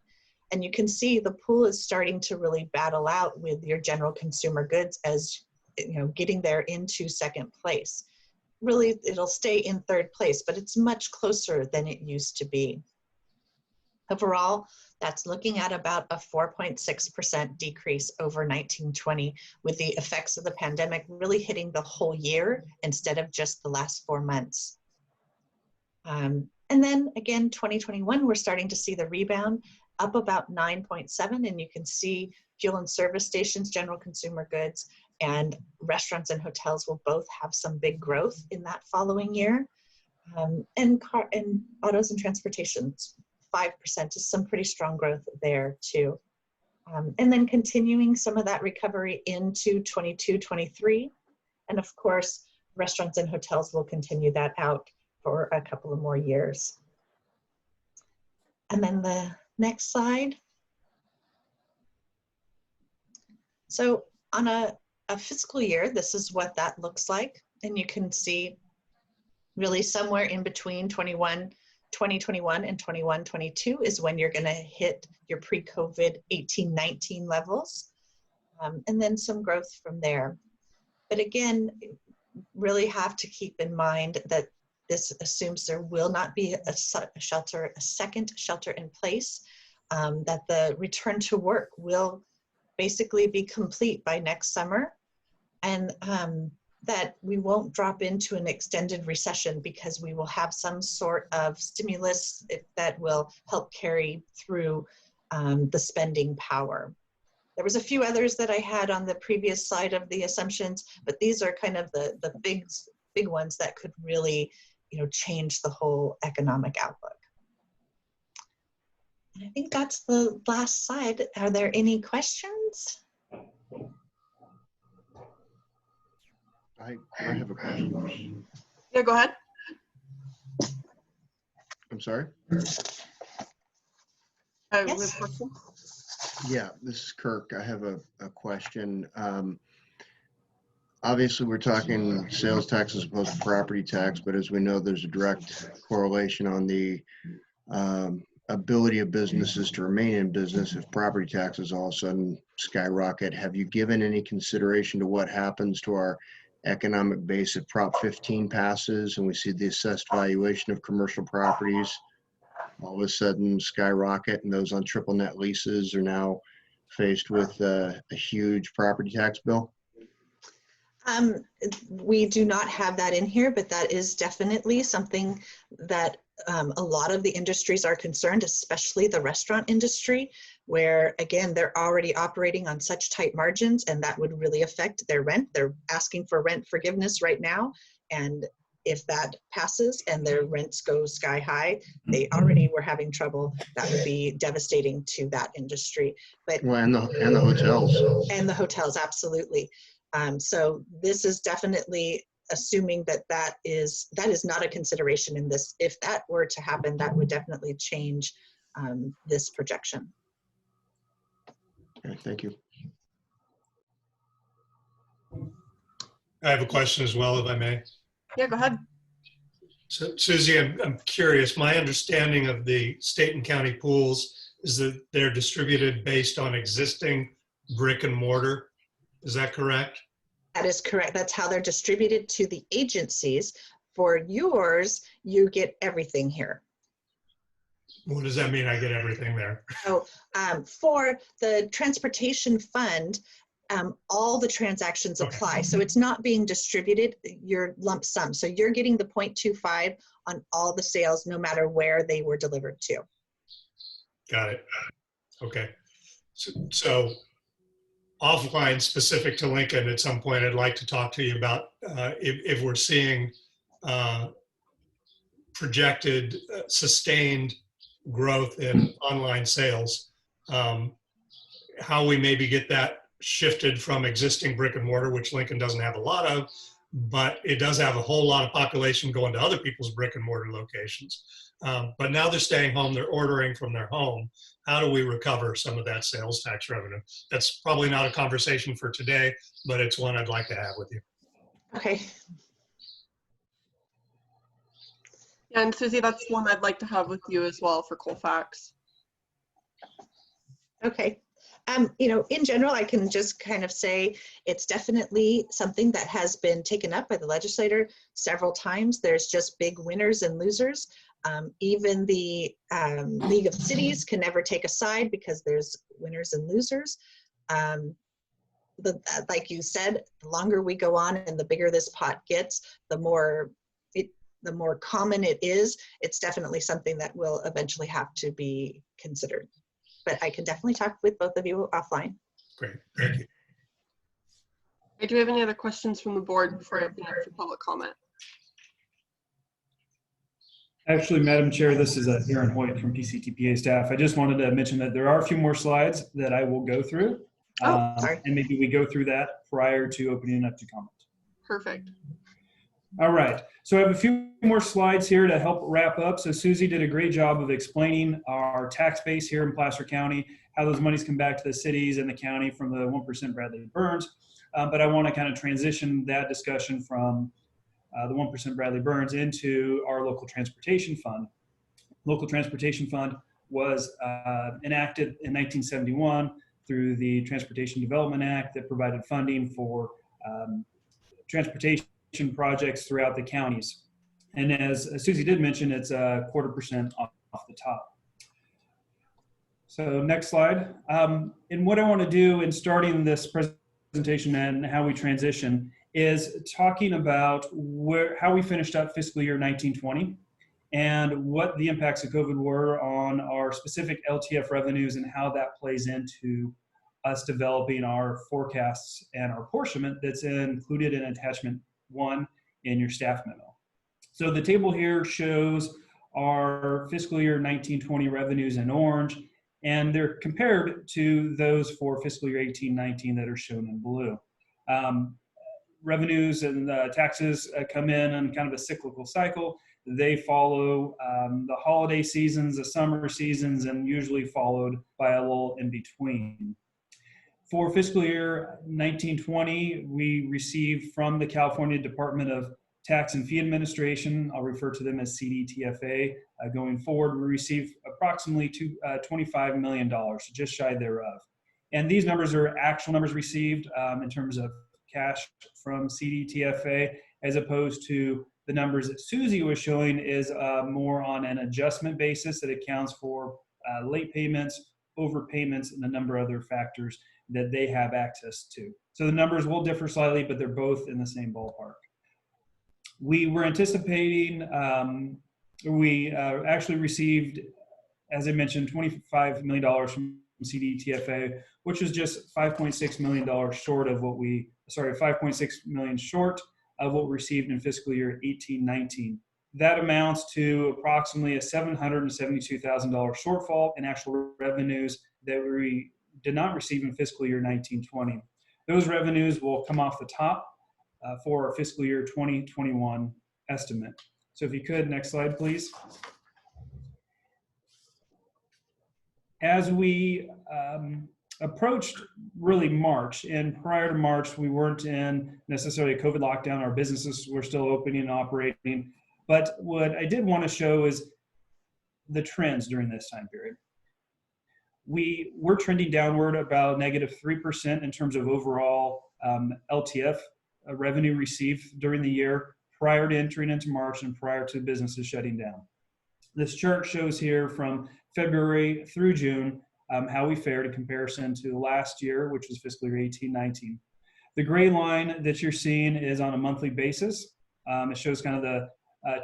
And you can see the pool is starting to really battle out with your general consumer goods as, you know, getting there into second place. Really, it'll stay in third place, but it's much closer than it used to be. Overall, that's looking at about a 4.6% decrease over 1920, with the effects of the pandemic really hitting the whole year instead of just the last 4 months. And then again, 2021, we're starting to see the rebound, up about 9.7, and you can see fuel and service stations, general consumer goods, and restaurants and hotels will both have some big growth in that following year. And autos and transportations, 5% is some pretty strong growth there too. And then continuing some of that recovery into 22, 23. And of course, restaurants and hotels will continue that out for a couple of more years. And then the next slide. So on a fiscal year, this is what that looks like. And you can see really somewhere in between 2021 and 21-22 is when you're going to hit your pre-COVID 18-19 levels, and then some growth from there. But again, really have to keep in mind that this assumes there will not be a second shelter in place, that the return to work will basically be complete by next summer, and that we won't drop into an extended recession because we will have some sort of stimulus that will help carry through the spending power. There was a few others that I had on the previous slide of the assumptions, but these are kind of the big ones that could really, change the whole economic outlook. And I think that's the last slide. Are there any questions? I have a question. Yeah, go ahead. I'm sorry? We have Yes. a question. Yeah, this is Kirk. I have a question. Obviously, we're talking sales tax as opposed to property tax, but as we know, there's a direct correlation on the ability of businesses to remain in business if property taxes all of a sudden skyrocket. Have you given any consideration to what happens to our economic base if Prop 15 passes and we see the assessed valuation of commercial properties all of a sudden skyrocket, and those on triple net leases are now faced with a huge property tax bill? We do not have that in here, but that is definitely something that a lot of the industries are concerned, especially the restaurant industry, where again, they're already operating on such tight margins, and that would really affect their rent. They're asking for rent forgiveness right now. And if that passes and their rents go sky high, they already were having trouble. That would be devastating to that industry. But Well, and the hotels. And the hotels, absolutely. So this is definitely assuming that is not a consideration in this. If that were to happen, that would definitely change this projection. Okay, thank you. I have a question as well, if I may. Yeah, go ahead. So, Susie, I'm curious. My understanding of the state and county pools is that they're distributed based on existing brick and mortar. Is that correct? That is correct. That's how they're distributed to the agencies. For yours, you get everything here. What does that mean? I get everything there. So for the transportation fund, all the transactions apply. So it's not being distributed, your lump sum. So you're getting the 0.25 on all the sales, no matter where they were delivered to. Got it. Okay. So offline, specific to Lincoln, at some point, I'd like to talk to you about if we're seeing projected sustained growth in online sales, how we maybe get that shifted from existing brick and mortar, which Lincoln doesn't have a lot of, but it does have a whole lot of population going to other people's brick and mortar locations. But now they're staying home, they're ordering from their home. How do we recover some of that sales tax revenue? That's probably not a conversation for today, but it's one I'd like to have with you. Okay. Yeah, and Susie, that's one I'd like to have with you as well for Colfax. Okay. In general, I can just kind of say it's definitely something that has been taken up by the legislator several times. There's just big winners and losers. Even the League of Cities can never take a side because there's winners and losers. Like you said, the longer we go on and the bigger this pot gets, the more common it is. It's definitely something that will eventually have to be considered. But I can definitely talk with both of you offline. Great, thank you. Okay, do we have any other questions from the board before I open up for public comment? Actually, Madam Chair, this is Aaron Hoyt from PCTPA staff. I just wanted to mention that there are a few more slides that I will go through. Sorry. And maybe we go through that prior to opening up to comment. Perfect. All right, so I have a few more slides here to help wrap up. So Susie did a great job of explaining our tax base here in Placer County, how those monies come back to the cities and the county from the 1% Bradley Burns. But I want to kind of transition that discussion from the 1% Bradley Burns into our local transportation fund. Local transportation fund was enacted in 1971 through the Transportation Development Act that provided funding for transportation projects throughout the counties. And as Susie did mention, it's a 0.25% off the top. So next slide. And what I want to do in starting this presentation and how we transition is talking about how we finished up fiscal year 1920 and what the impacts of COVID were on our specific LTF revenues and how that plays into us developing our forecasts and our apportionment that's included in attachment 1 in your staff memo. So the table here shows our fiscal year 19-20 revenues in orange, and they're compared to those for fiscal year 18-19 that are shown in blue. Revenues and taxes come in on kind of a cyclical cycle. They follow the holiday seasons, the summer seasons, and usually followed by a lull in between. For fiscal year 19-20, we received from the California Department of Tax and Fee Administration, I'll refer to them as CDTFA, going forward, we received approximately $25 million, so just shy thereof. And these numbers are actual numbers received in terms of cash from CDTFA, as opposed to the numbers that Susie was showing is more on an adjustment basis that accounts for late payments, overpayments, and a number of other factors that they have access to. So the numbers will differ slightly, but they're both in the same ballpark. We were anticipating, we actually received, as I mentioned, $25 million from CDTFA, which was just $5.6 million short of what we, $5.6 million short of what we received in fiscal year 18-19. That amounts to approximately a $772,000 shortfall in actual revenues that we did not receive in fiscal year 19-20. Those revenues will come off the top for our fiscal year 2021 estimate. So if you could, next slide, please. As we approached really March, and prior to March, we weren't in necessarily a COVID lockdown. Our businesses were still opening and operating. But what I did want to show is the trends during this time period. We were trending downward about -3% in terms of overall LTF revenue received during the year prior to entering into March and prior to businesses shutting down. This chart shows here from February through June how we fared in comparison to last year, which was fiscal year 18-19. The gray line that you're seeing is on a monthly basis. It shows kind of the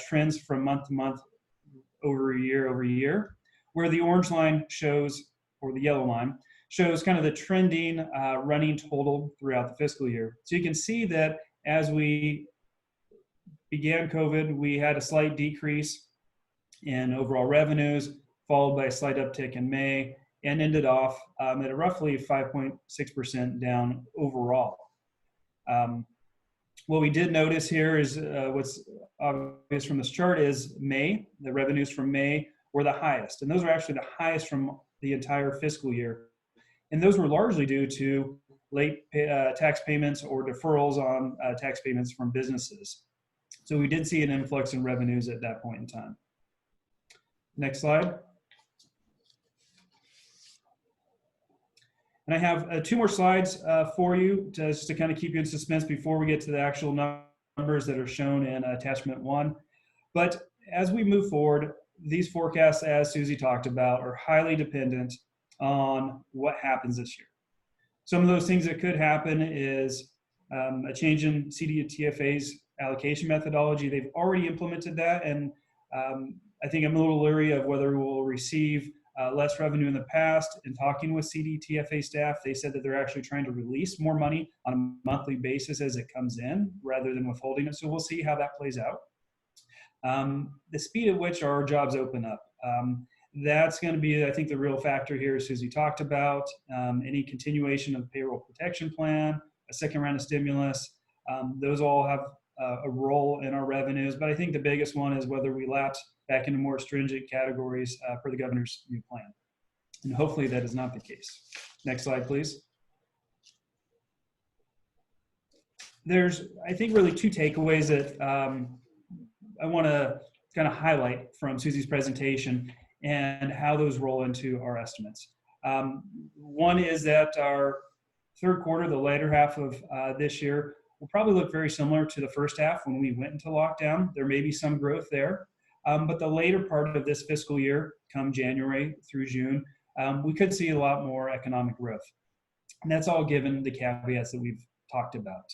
trends from month to month over year, where the orange line shows, or the yellow line, shows kind of the trending running total throughout the fiscal year. So you can see that as we began COVID, we had a slight decrease in overall revenues, followed by a slight uptick in May, and ended off at a roughly 5.6% down overall. What we did notice here is what's obvious from this chart is May. The revenues from May were the highest, and those are actually the highest from the entire fiscal year. And those were largely due to late tax payments or deferrals on tax payments from businesses. So we did see an influx in revenues at that point in time. Next slide. And I have 2 more slides for you just to kind of keep you in suspense before we get to the actual numbers that are shown in attachment 1. But as we move forward, these forecasts, as Susie talked about, are highly dependent on what happens this year. Some of those things that could happen is a change in CDTFA's allocation methodology. They've already implemented that, and I think I'm a little leery of whether we'll receive less revenue in the past. In talking with CDTFA staff, they said that they're actually trying to release more money on a monthly basis as it comes in, rather than withholding it. So we'll see how that plays out. The speed at which our jobs open up, that's going to be, I think, the real factor here, as Susie talked about. Any continuation of the payroll protection plan, a second round of stimulus, those all have a role in our revenues. But I think the biggest one is whether we lapse back into more stringent categories per the governor's new plan. And hopefully that is not the case. Next slide, please. There's, I think, really 2 takeaways that I want to kind of highlight from Susie's presentation and how those roll into our estimates. One is that our third quarter, the later half of this year, will probably look very similar to the first half when we went into lockdown. There may be some growth there, but the later part of this fiscal year, come January through June, we could see a lot more economic growth. And that's all given the caveats that we've talked about.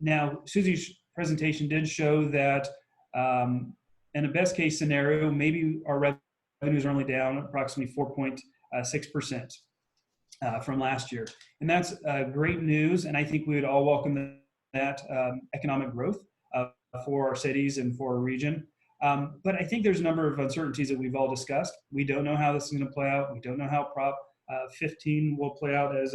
Now, Susie's presentation did show that in a best case scenario, maybe our revenues are only down approximately 4.6%. from last year. And that's great news, and I think we would all welcome that economic growth for our cities and for our region. But I think there's a number of uncertainties that we've all discussed. We don't know how this is going to play out. We don't know how Prop 15 will play out, as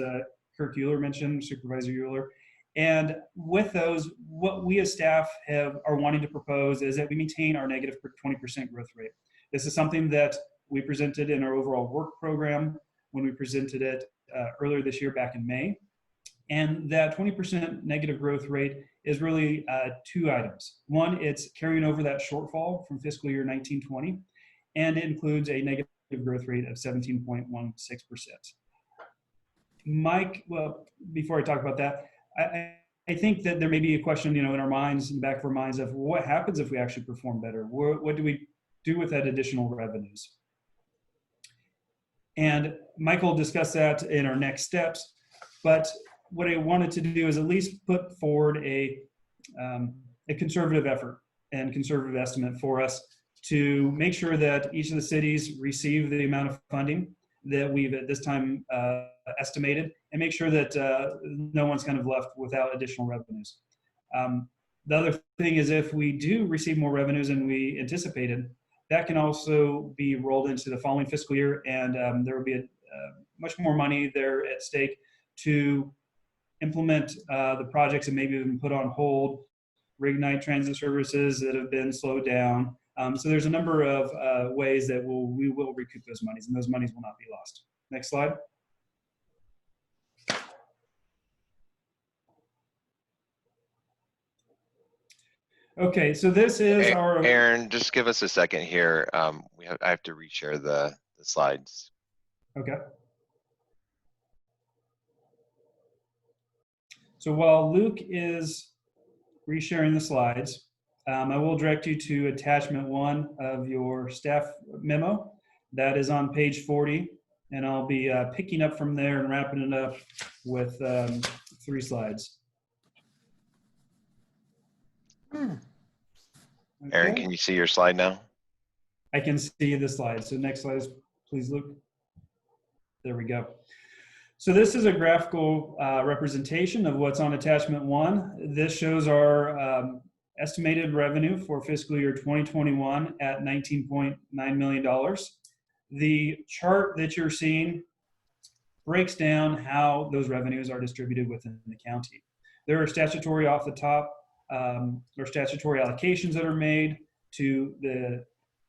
Kirk Euler mentioned, Supervisor Euler. And with those, what we as staff are wanting to propose is that we maintain our negative 20% growth rate. This is something that we presented in our overall work program when we presented it earlier this year back in May. And that 20% negative growth rate is really two items. One, it's carrying over that shortfall from fiscal year 19-20, and it includes a negative growth rate of 17.16%. Mike, well, before I talk about that, I think that there may be a question, in our minds, in the back of our minds, of what happens if we actually perform better? What do we do with that additional revenues? And Michael discussed that in our next steps, but what I wanted to do is at least put forward a conservative effort and conservative estimate for us to make sure that each of the cities receive the amount of funding that we've at this time estimated, and make sure that no one's kind of left without additional revenues. The other thing is, if we do receive more revenues than we anticipated, that can also be rolled into the following fiscal year, and there will be much more money there at stake to implement the projects that maybe have been put on hold, reignite transit services that have been slowed down. So there's a number of ways that we will recoup those monies, and those monies will not be lost. Next slide. Okay, so this is our... Aaron, just give us a second here. I have to reshare the slides. Okay. So while Luke is resharing the slides, I will direct you to attachment 1 of your staff memo. That is on page 40, and I'll be picking up from there and wrapping it up with 3 slides. Okay. Aaron, can you see your slide now? I can see the slide. So next slide, please, Luke. There we go. So this is a graphical representation of what's on attachment 1. This shows our estimated revenue for fiscal year 2021 at $19.9 million. The chart that you're seeing breaks down how those revenues are distributed within the county. There are statutory off the top, or statutory allocations that are made to the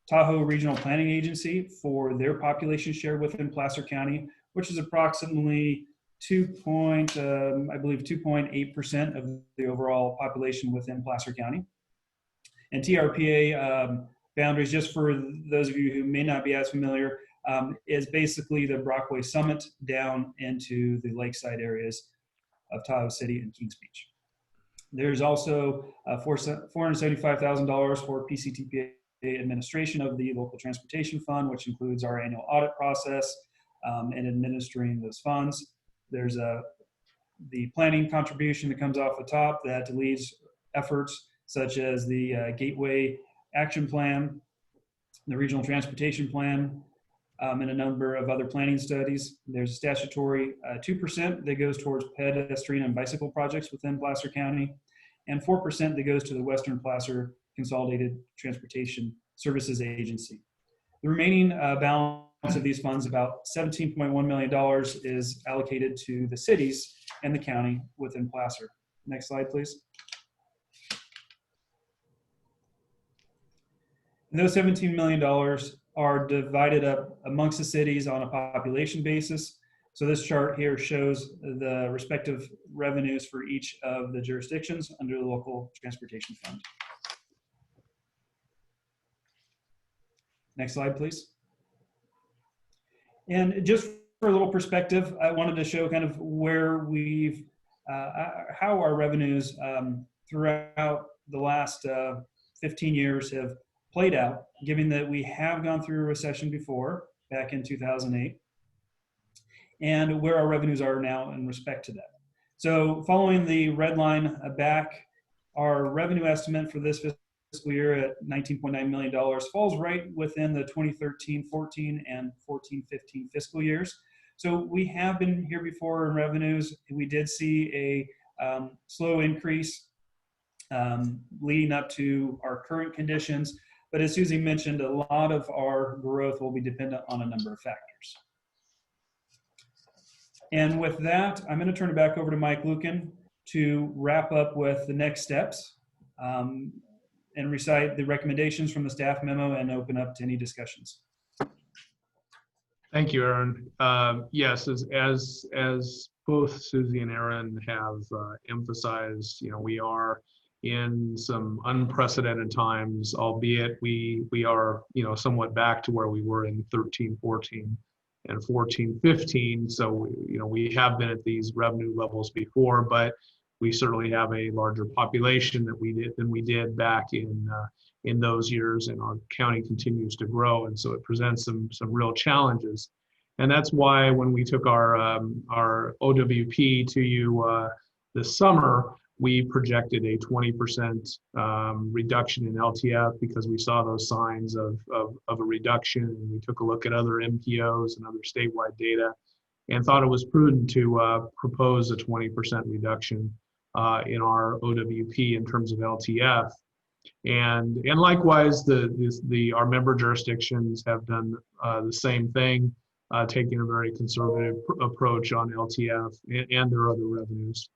Tahoe Regional Planning Agency for their population share within Placer County, which is approximately 2.8% of the overall population within Placer County. And TRPA boundaries, just for those of you who may not be as familiar, is basically the Brockway Summit down into the lakeside areas of Tahoe City and Kings Beach. There's also $475,000 for PCTPA administration of the local transportation fund, which includes our annual audit process and administering those funds. There's the planning contribution that comes off the top that leads efforts such as the Gateway Action Plan, the Regional Transportation Plan, and a number of other planning studies. There's a statutory 2% that goes towards pedestrian and bicycle projects within Placer County, and 4% that goes to the Western Placer Consolidated Transportation Services Agency. The remaining balance of these funds, about $17.1 million, is allocated to the cities and the county within Placer. Next slide, please. And those $17 million are divided up amongst the cities on a population basis. So this chart here shows the respective revenues for each of the jurisdictions under the local transportation fund. Next slide, please. And just for a little perspective, I wanted to show kind of where we've, how our revenues throughout the last 15 years have played out, given that we have gone through a recession before, back in 2008, and where our revenues are now in respect to that. So following the red line back, our revenue estimate for this fiscal year at $19.9 million falls right within the 2013-14 and 14-15 fiscal years. So we have been here before in revenues. We did see a slow increase leading up to our current conditions. But as Susie mentioned, a lot of our growth will be dependent on a number of factors. And with that, I'm going to turn it back over to Mike Lucan to wrap up with the next steps and recite the recommendations from the staff memo and open up to any discussions. Thank you, Aaron. Yes, as both Susie and Aaron have emphasized, we are in some unprecedented times, albeit we are, somewhat back to where we were in 13, 14, and 14, 15. So, we have been at these revenue levels before, but we certainly have a larger population than we did back in those years, and our county continues to grow, and so it presents some real challenges. And that's why when we took our OWP to you this summer, we projected a 20% reduction in LTF because we saw those signs of a reduction, and we took a look at other MPOs and other statewide data and thought it was prudent to propose a 20% reduction in our OWP in terms of LTF. And likewise, our member jurisdictions have done the same thing, taking a very conservative approach on LTF and their other revenues.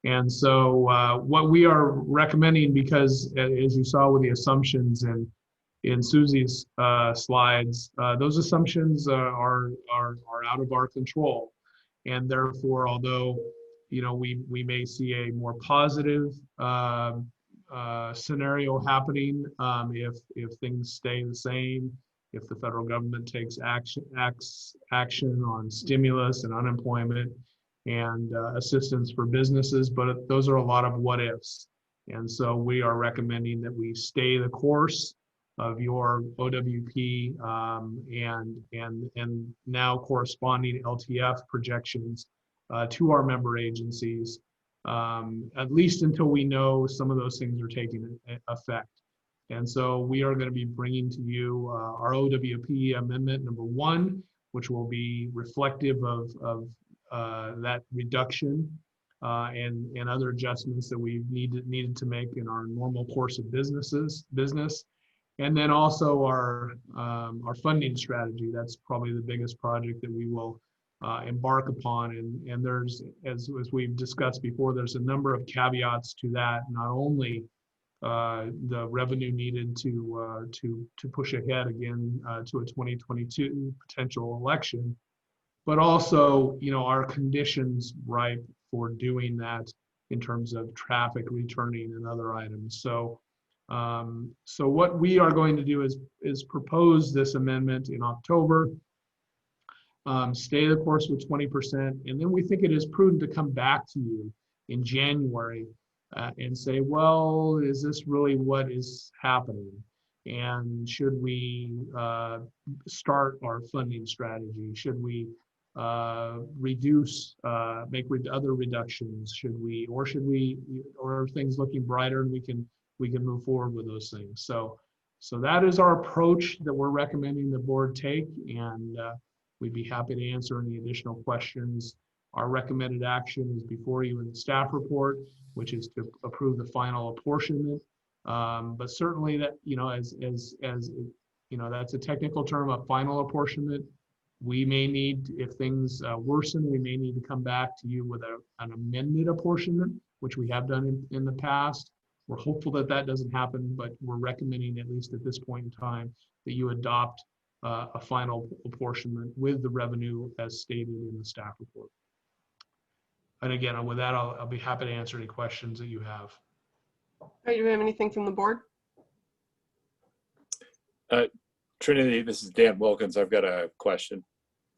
And so what we are recommending, because as you saw with the assumptions in Susie's slides, those assumptions are out of our control. And therefore, although we may see a more positive scenario happening if things stay the same, if the federal government takes action on stimulus and unemployment and assistance for businesses, but those are a lot of what ifs. And so we are recommending that we stay the course of your OWP and now corresponding LTF projections to our member agencies, at least until we know some of those things are taking effect. And so we are going to be bringing to you our OWP amendment number 1, which will be reflective of that reduction and other adjustments that we've needed to make in our normal course of business. And then also our funding strategy. That's probably the biggest project that we will embark upon. And there's, as we've discussed before, there's a number of caveats to that. Not only the revenue needed to push ahead again to a 2022 potential election, but also our conditions ripe for doing that in terms of traffic returning and other items. So what we are going to do is propose this amendment in October, stay the course with 20%, and then we think it is prudent to come back to you in January and say, well, is this really what is happening? And should we start our funding strategy? Should we reduce, make other reductions? Or are things looking brighter and we can move forward with those things? So that is our approach that we're recommending the board take, and we'd be happy to answer any additional questions. Our recommended action is before you in the staff report, which is to approve the final apportionment. But certainly that, that's a technical term, a final apportionment. We may need, if things worsen, we may need to come back to you with an amended apportionment, which we have done in the past. We're hopeful that that doesn't happen, but we're recommending, at least at this point in time, that you adopt a final apportionment with the revenue as stated in the staff report. And again, with that, I'll be happy to answer any questions that you have. Do you have anything from the board? Trinity, this is Dan Wilkins. I've got a question.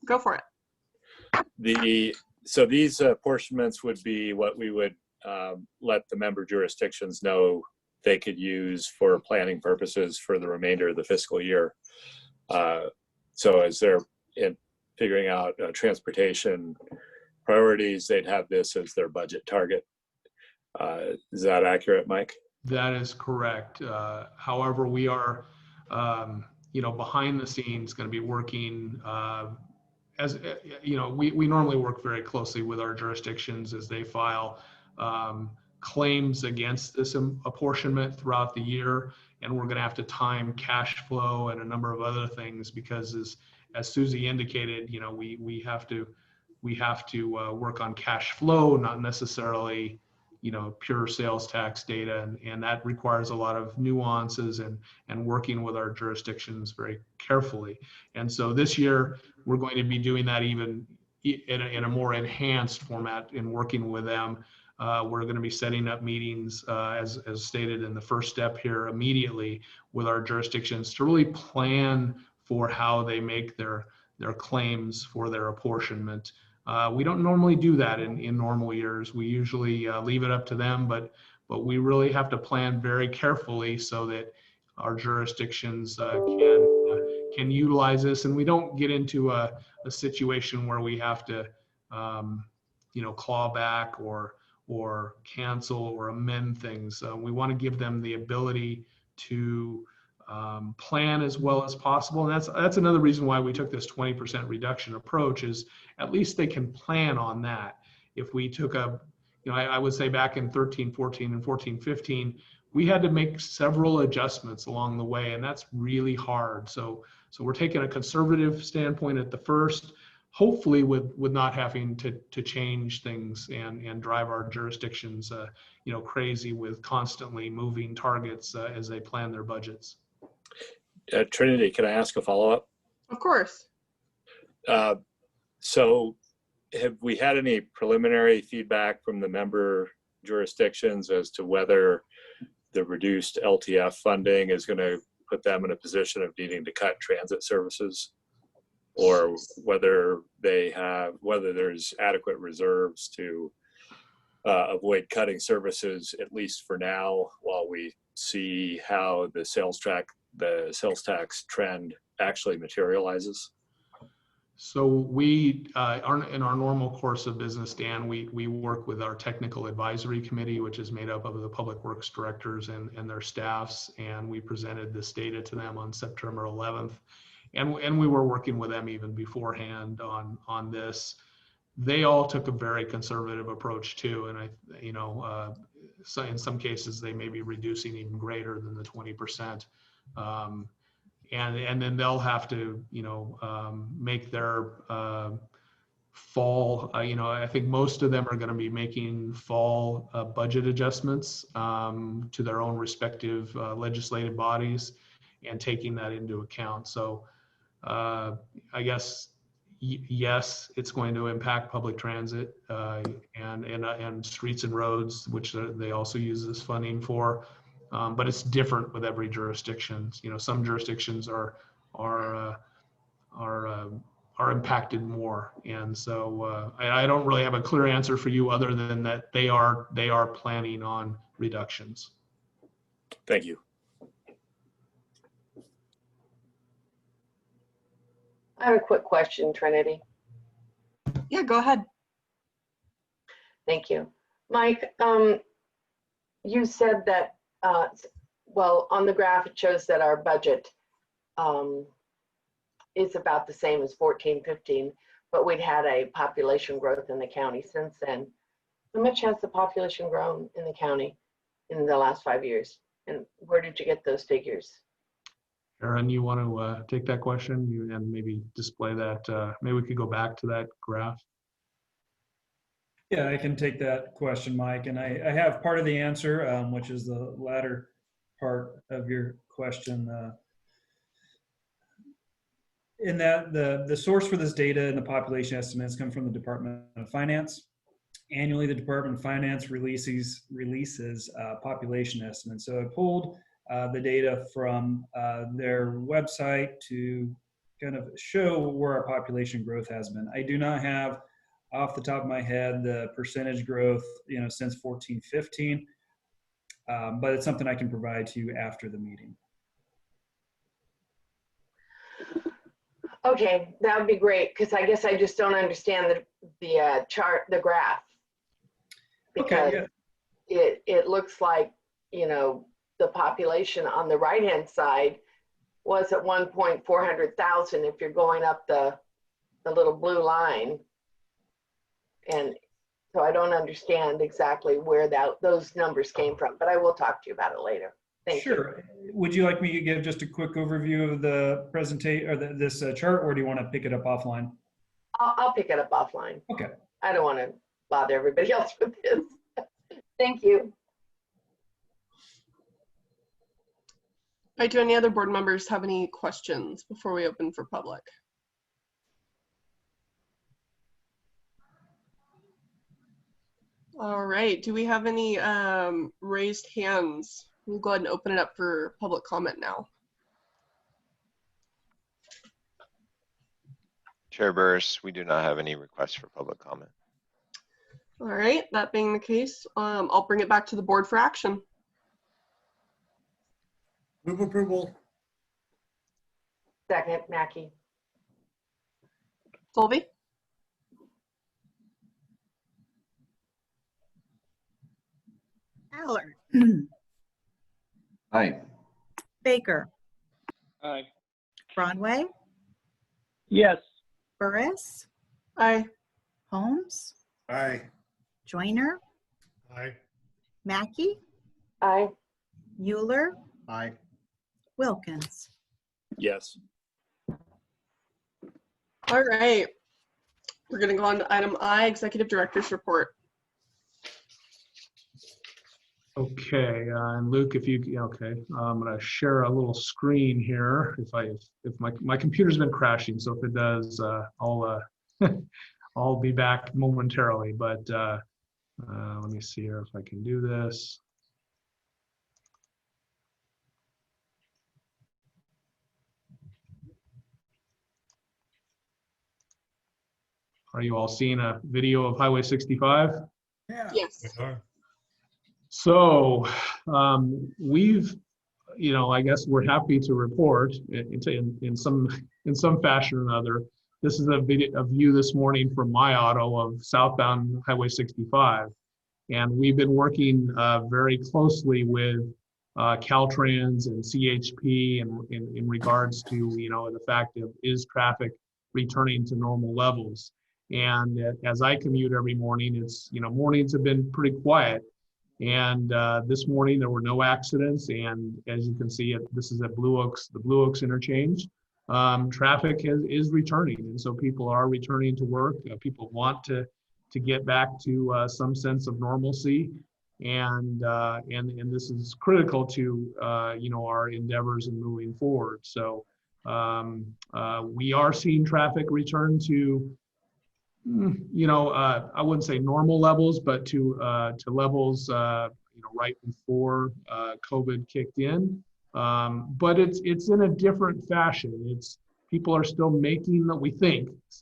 Go for it. So these apportionments would be what we would let the member jurisdictions know they could use for planning purposes for the remainder of the fiscal year. So as they're figuring out transportation priorities, they'd have this as their budget target. Is that accurate, Mike? That is correct. However, we are, behind the scenes going to be working as you know, we normally work very closely with our jurisdictions as they file claims against this apportionment throughout the year, and we're going to have to time cash flow and a number of other things because, as Susie indicated, you know, we have to work on cash flow, not necessarily, you know, pure sales tax data, and that requires a lot of nuances and working with our jurisdictions very carefully. And so this year we're going to be doing that even in a more enhanced format in working with them. We're going to be setting up meetings, as stated in the first step here, immediately with our jurisdictions to really plan for how they make their claims for their apportionment. We don't normally do that in normal years. We usually leave it up to them, but we really have to plan very carefully so that our jurisdictions can utilize this, and we don't get into a situation where we have to, you know, claw back or cancel or amend things. We want to give them the ability to plan as well as possible. And that's another reason why we took this 20% reduction approach, is at least they can plan on that. If we took you know, I would say back in 13, 14 and 14, 15, we had to make several adjustments along the way, and that's really hard. So we're taking a conservative standpoint at the first, hopefully with not having to change things and drive our jurisdictions, you know, crazy with constantly moving targets as they plan their budgets. Trinity, can I ask a follow-up? Of course. So have we had any preliminary feedback from the member jurisdictions as to whether the reduced LTF funding is going to put them in a position of needing to cut transit services, or whether there's adequate reserves to avoid cutting services, at least for now, while we see how the sales tax trend actually materializes? So we are in our normal course of business, Dan, we work with our technical advisory committee, which is made up of the public works directors and their staffs, and we presented this data to them on September 11th. And we were working with them even beforehand on this. They all took a very conservative approach too, and you know, so in some cases they may be reducing even greater than the 20%. And then they'll have to, you know, make their fall, you know, I think most of them are going to be making fall budget adjustments to their own respective legislative bodies and taking that into account. So I guess, yes, it's going to impact public transit and streets and roads, which they also use this funding for. But it's different with every jurisdiction. You know, some jurisdictions are impacted more, and so I don't really have a clear answer for you other than that they are planning on reductions. Thank you. I have a quick question, Trinity. Yeah, go ahead. Thank you. Mike, you said that, well, on the graph, it shows that our budget is about the same as 14-15, but we'd had a population growth in the county since then. How much has the population grown in the county in the last 5 years? And where did you get those figures? Aaron, you want to take that question and maybe display that? Maybe we could go back to that graph. Yeah, I can take that question, Mike, and I have part of the answer, which is the latter part of your question. In that the source for this data and the population estimates come from the Department of Finance. Annually, the Department of Finance releases population estimates. So I pulled the data from their website to kind of show where our population growth has been. I do not have off the top of my head the percentage growth, you know, since 14-15, but it's something I can provide to you after the meeting. Okay, that would be great, because I guess I just don't understand the chart, the graph. Because okay, yeah. it looks like, you know, the population on the right-hand side was at 1,400,000 if you're going up the the little blue line. And so I don't understand exactly where those numbers came from, but I will talk to you about it later. Thank you. Sure. Would you like me to give just a quick overview of the presentation or this chart, or do you want to pick it up offline? I'll pick it up offline. Okay. I don't want to bother everybody else with this. Thank you. All right, do any other board members have any questions before we open for public? All right, do we have any raised hands? We'll go ahead and open it up for public comment now. Chair Burris, we do not have any requests for public comment. All right, that being the case, I'll bring it back to the board for action. Move approval. Second, Mackey. Colby? Aller. Aye. Baker. Aye. Broadway. Yes. Burris. Aye. Holmes. Aye. Joyner. Aye. Mackey. Aye. Euler. Aye. Wilkins. Yes. All right, we're gonna go on to item I, Executive Director's Report. Okay, and Luke, if you, okay, I'm gonna share a little screen here. If my computer's been crashing, so if it does, I'll I'll be back momentarily. But let me see here if I can do this. Are you all seeing a video of Highway 65? Yeah. Yes. We are. So we've, I guess we're happy to report in some fashion or another. This is a view this morning from my auto of southbound Highway 65, and we've been working very closely with Caltrans and CHP in regards to the fact of is traffic returning to normal levels. And as I commute every morning, it's mornings have been pretty quiet. And this morning there were no accidents, and as you can see, this is at the Blue Oaks interchange. Traffic is returning, and so people are returning to work. People want to get back to some sense of normalcy, and this is critical to our endeavors in moving forward. So we are seeing traffic return to I wouldn't say normal levels, but to levels right before COVID kicked in. But it's in a different fashion. People are still making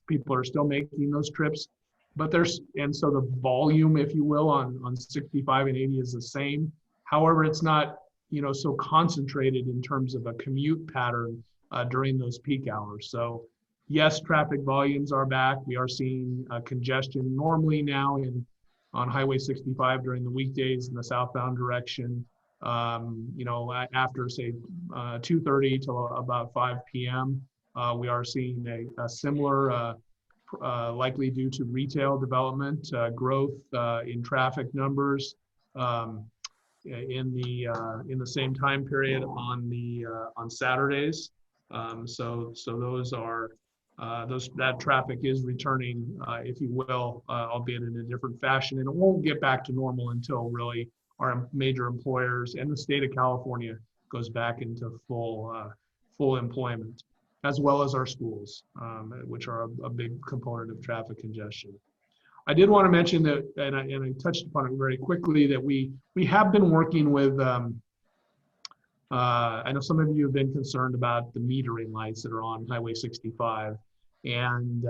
people are still making those trips, but so the volume, if you will, on 65 and 80 is the same. However, it's not so concentrated in terms of a commute pattern during those peak hours. So yes, traffic volumes are back. We are seeing congestion normally now on Highway 65 during the weekdays in the southbound direction. After say 2:30 till about 5 p.m., we are seeing a similar, likely due to retail development growth in traffic numbers in the same time period on Saturdays. So those are. That traffic is returning, if you will, albeit in a different fashion, and it won't get back to normal until really our major employers and the state of California goes back into full employment, as well as our schools, which are a big component of traffic congestion. I did want to mention that, and I touched upon it very quickly, that we have been working with. I know some of you have been concerned about the metering lights that are on Highway 65, and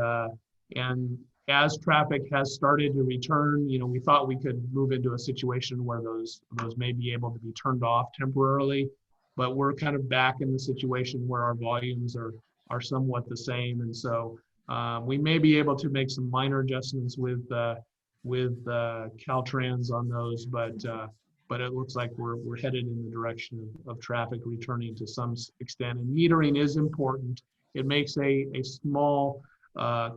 as traffic has started to return, we thought we could move into a situation where those may be able to be turned off temporarily, but we're kind of back in the situation where our volumes are somewhat the same, and so we may be able to make some minor adjustments with Caltrans on those, but it looks like we're headed in the direction of traffic returning to some extent. And metering is important. It makes a small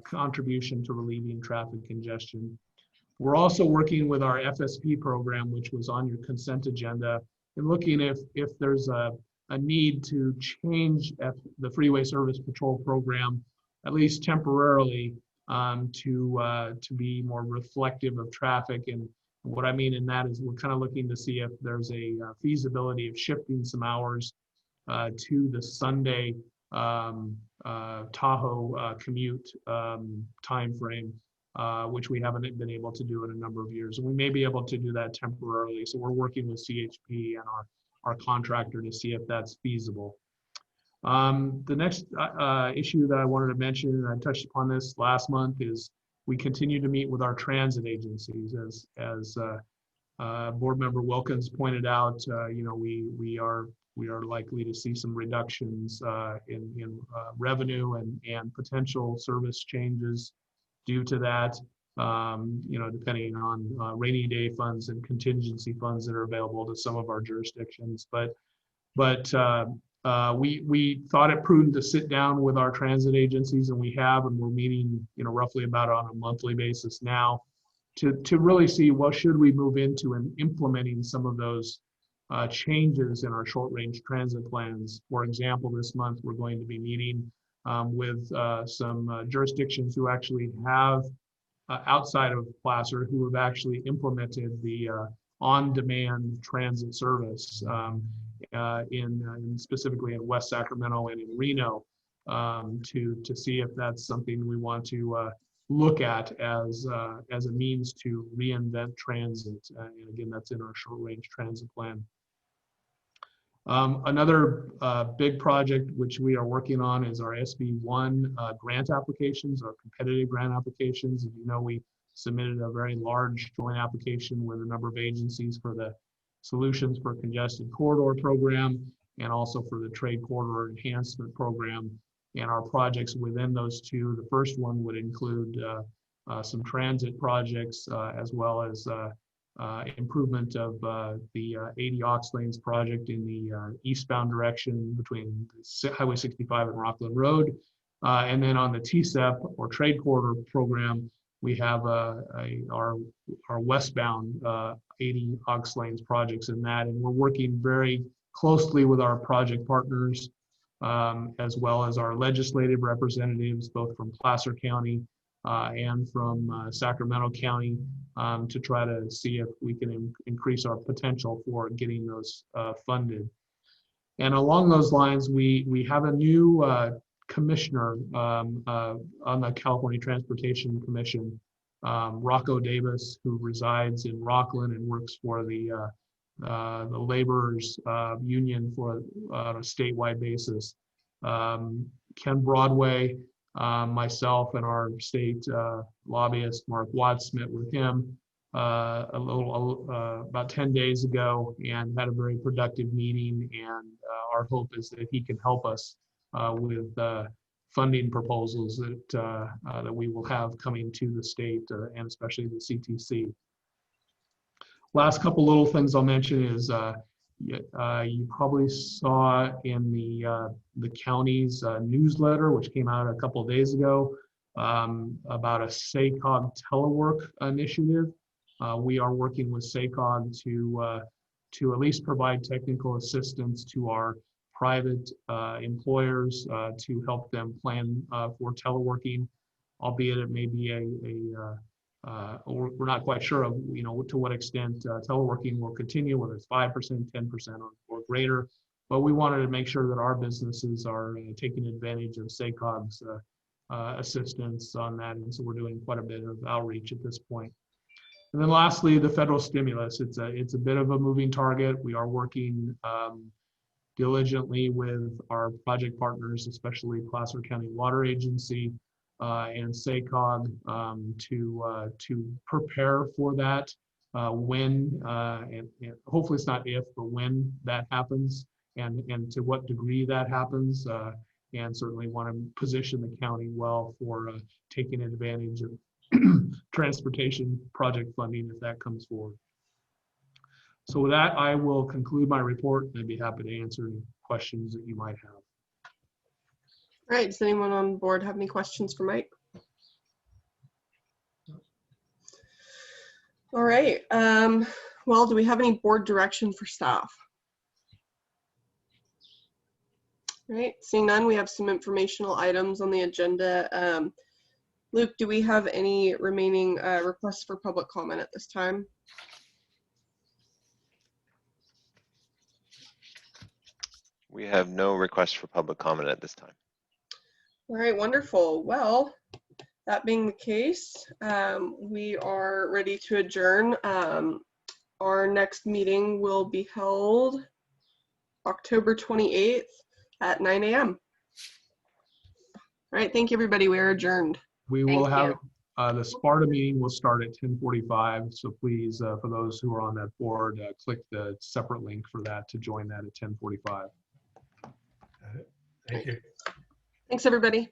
contribution to relieving traffic congestion. We're also working with our FSP program, which was on your consent agenda, and looking if there's a need to change the Freeway Service Patrol program, at least temporarily, to be more reflective of traffic. And what I mean in that is we're kind of looking to see if there's a feasibility of shifting some hours to the Sunday Tahoe commute time frame, which we haven't been able to do in a number of years. And we may be able to do that temporarily. So we're working with CHP and our contractor to see if that's feasible. The next issue that I wanted to mention, and I touched upon this last month, is we continue to meet with our transit agencies. As Board Member Wilkins pointed out, we are likely to see some reductions in revenue and potential service changes due to that, depending on rainy day funds and contingency funds that are available to some of our jurisdictions. But we thought it prudent to sit down with our transit agencies, and we have, and we're meeting, roughly about on a monthly basis now to really see what should we move into and implementing some of those changes in our short-range transit plans. For example, this month we're going to be meeting with some jurisdictions who actually have, outside of Placer, who have actually implemented the on-demand transit service in specifically in West Sacramento and in Reno, to see if that's something we want to look at as a means to reinvent transit. And again, that's in our short-range transit plan. Another big project which we are working on is our SB1 grant applications, our competitive grant applications. As you know, we submitted a very large joint application with a number of agencies for the Solutions for Congested Corridor program and also for the Trade Corridor Enhancement program. And our projects within those two, the first one would include some transit projects as well as improvement of the 80 aux lanes project in the eastbound direction between Highway 65 and Rockland Road. And then on the TCEP or Trade Corridor program, we have our westbound 80 aux lanes projects in that. And we're working very closely with our project partners as well as our legislative representatives, both from Placer County and from Sacramento County, to try to see if we can increase our potential for getting those funded. And along those lines, we have a new commissioner on the California Transportation Commission, Rocco Davis, who resides in Rockland and works for the laborers union on a statewide basis. Ken Broadway, myself and our state lobbyist, Mark Watts, met with him about 10 days ago and had a very productive meeting. And our hope is that he can help us with funding proposals that we will have coming to the state and especially the CTC. Last couple little things I'll mention is you probably saw in the county's newsletter, which came out a couple of days ago, about a SACOG telework initiative. We are working with SACOG to at least provide technical assistance to our private employers to help them plan for teleworking, albeit it may be we're not quite sure of to what extent teleworking will continue, whether it's 5%, 10%, or greater. But we wanted to make sure that our businesses are taking advantage of SACOG's assistance on that, and so we're doing quite a bit of outreach at this point. And then lastly, the federal stimulus. It's a bit of a moving target. We are working diligently with our project partners, especially Placer County Water Agency and SACOG, to prepare for that when, and hopefully it's not if, but when that happens, and to what degree that happens, and certainly want to position the county well for taking advantage of transportation project funding if that comes forward. So with that, I will conclude my report, and I'd be happy to answer any questions that you might have. All right, does anyone on board have any questions for Mike? All right. Well, do we have any board direction for staff? All right. Seeing none, we have some informational items on the agenda. Luke, do we have any remaining requests for public comment at this time? We have no requests for public comment at this time. All right, wonderful. Well, that being the case, we are ready to adjourn. Our next meeting will be held October 28th at 9 a.m. All right, thank you, everybody. We are adjourned. We will Thank have, you. the SPARTA meeting will start at 10:45. So please, for those who are on that board, click the separate link for that to join that at 10:45. Thank you. Thanks, everybody.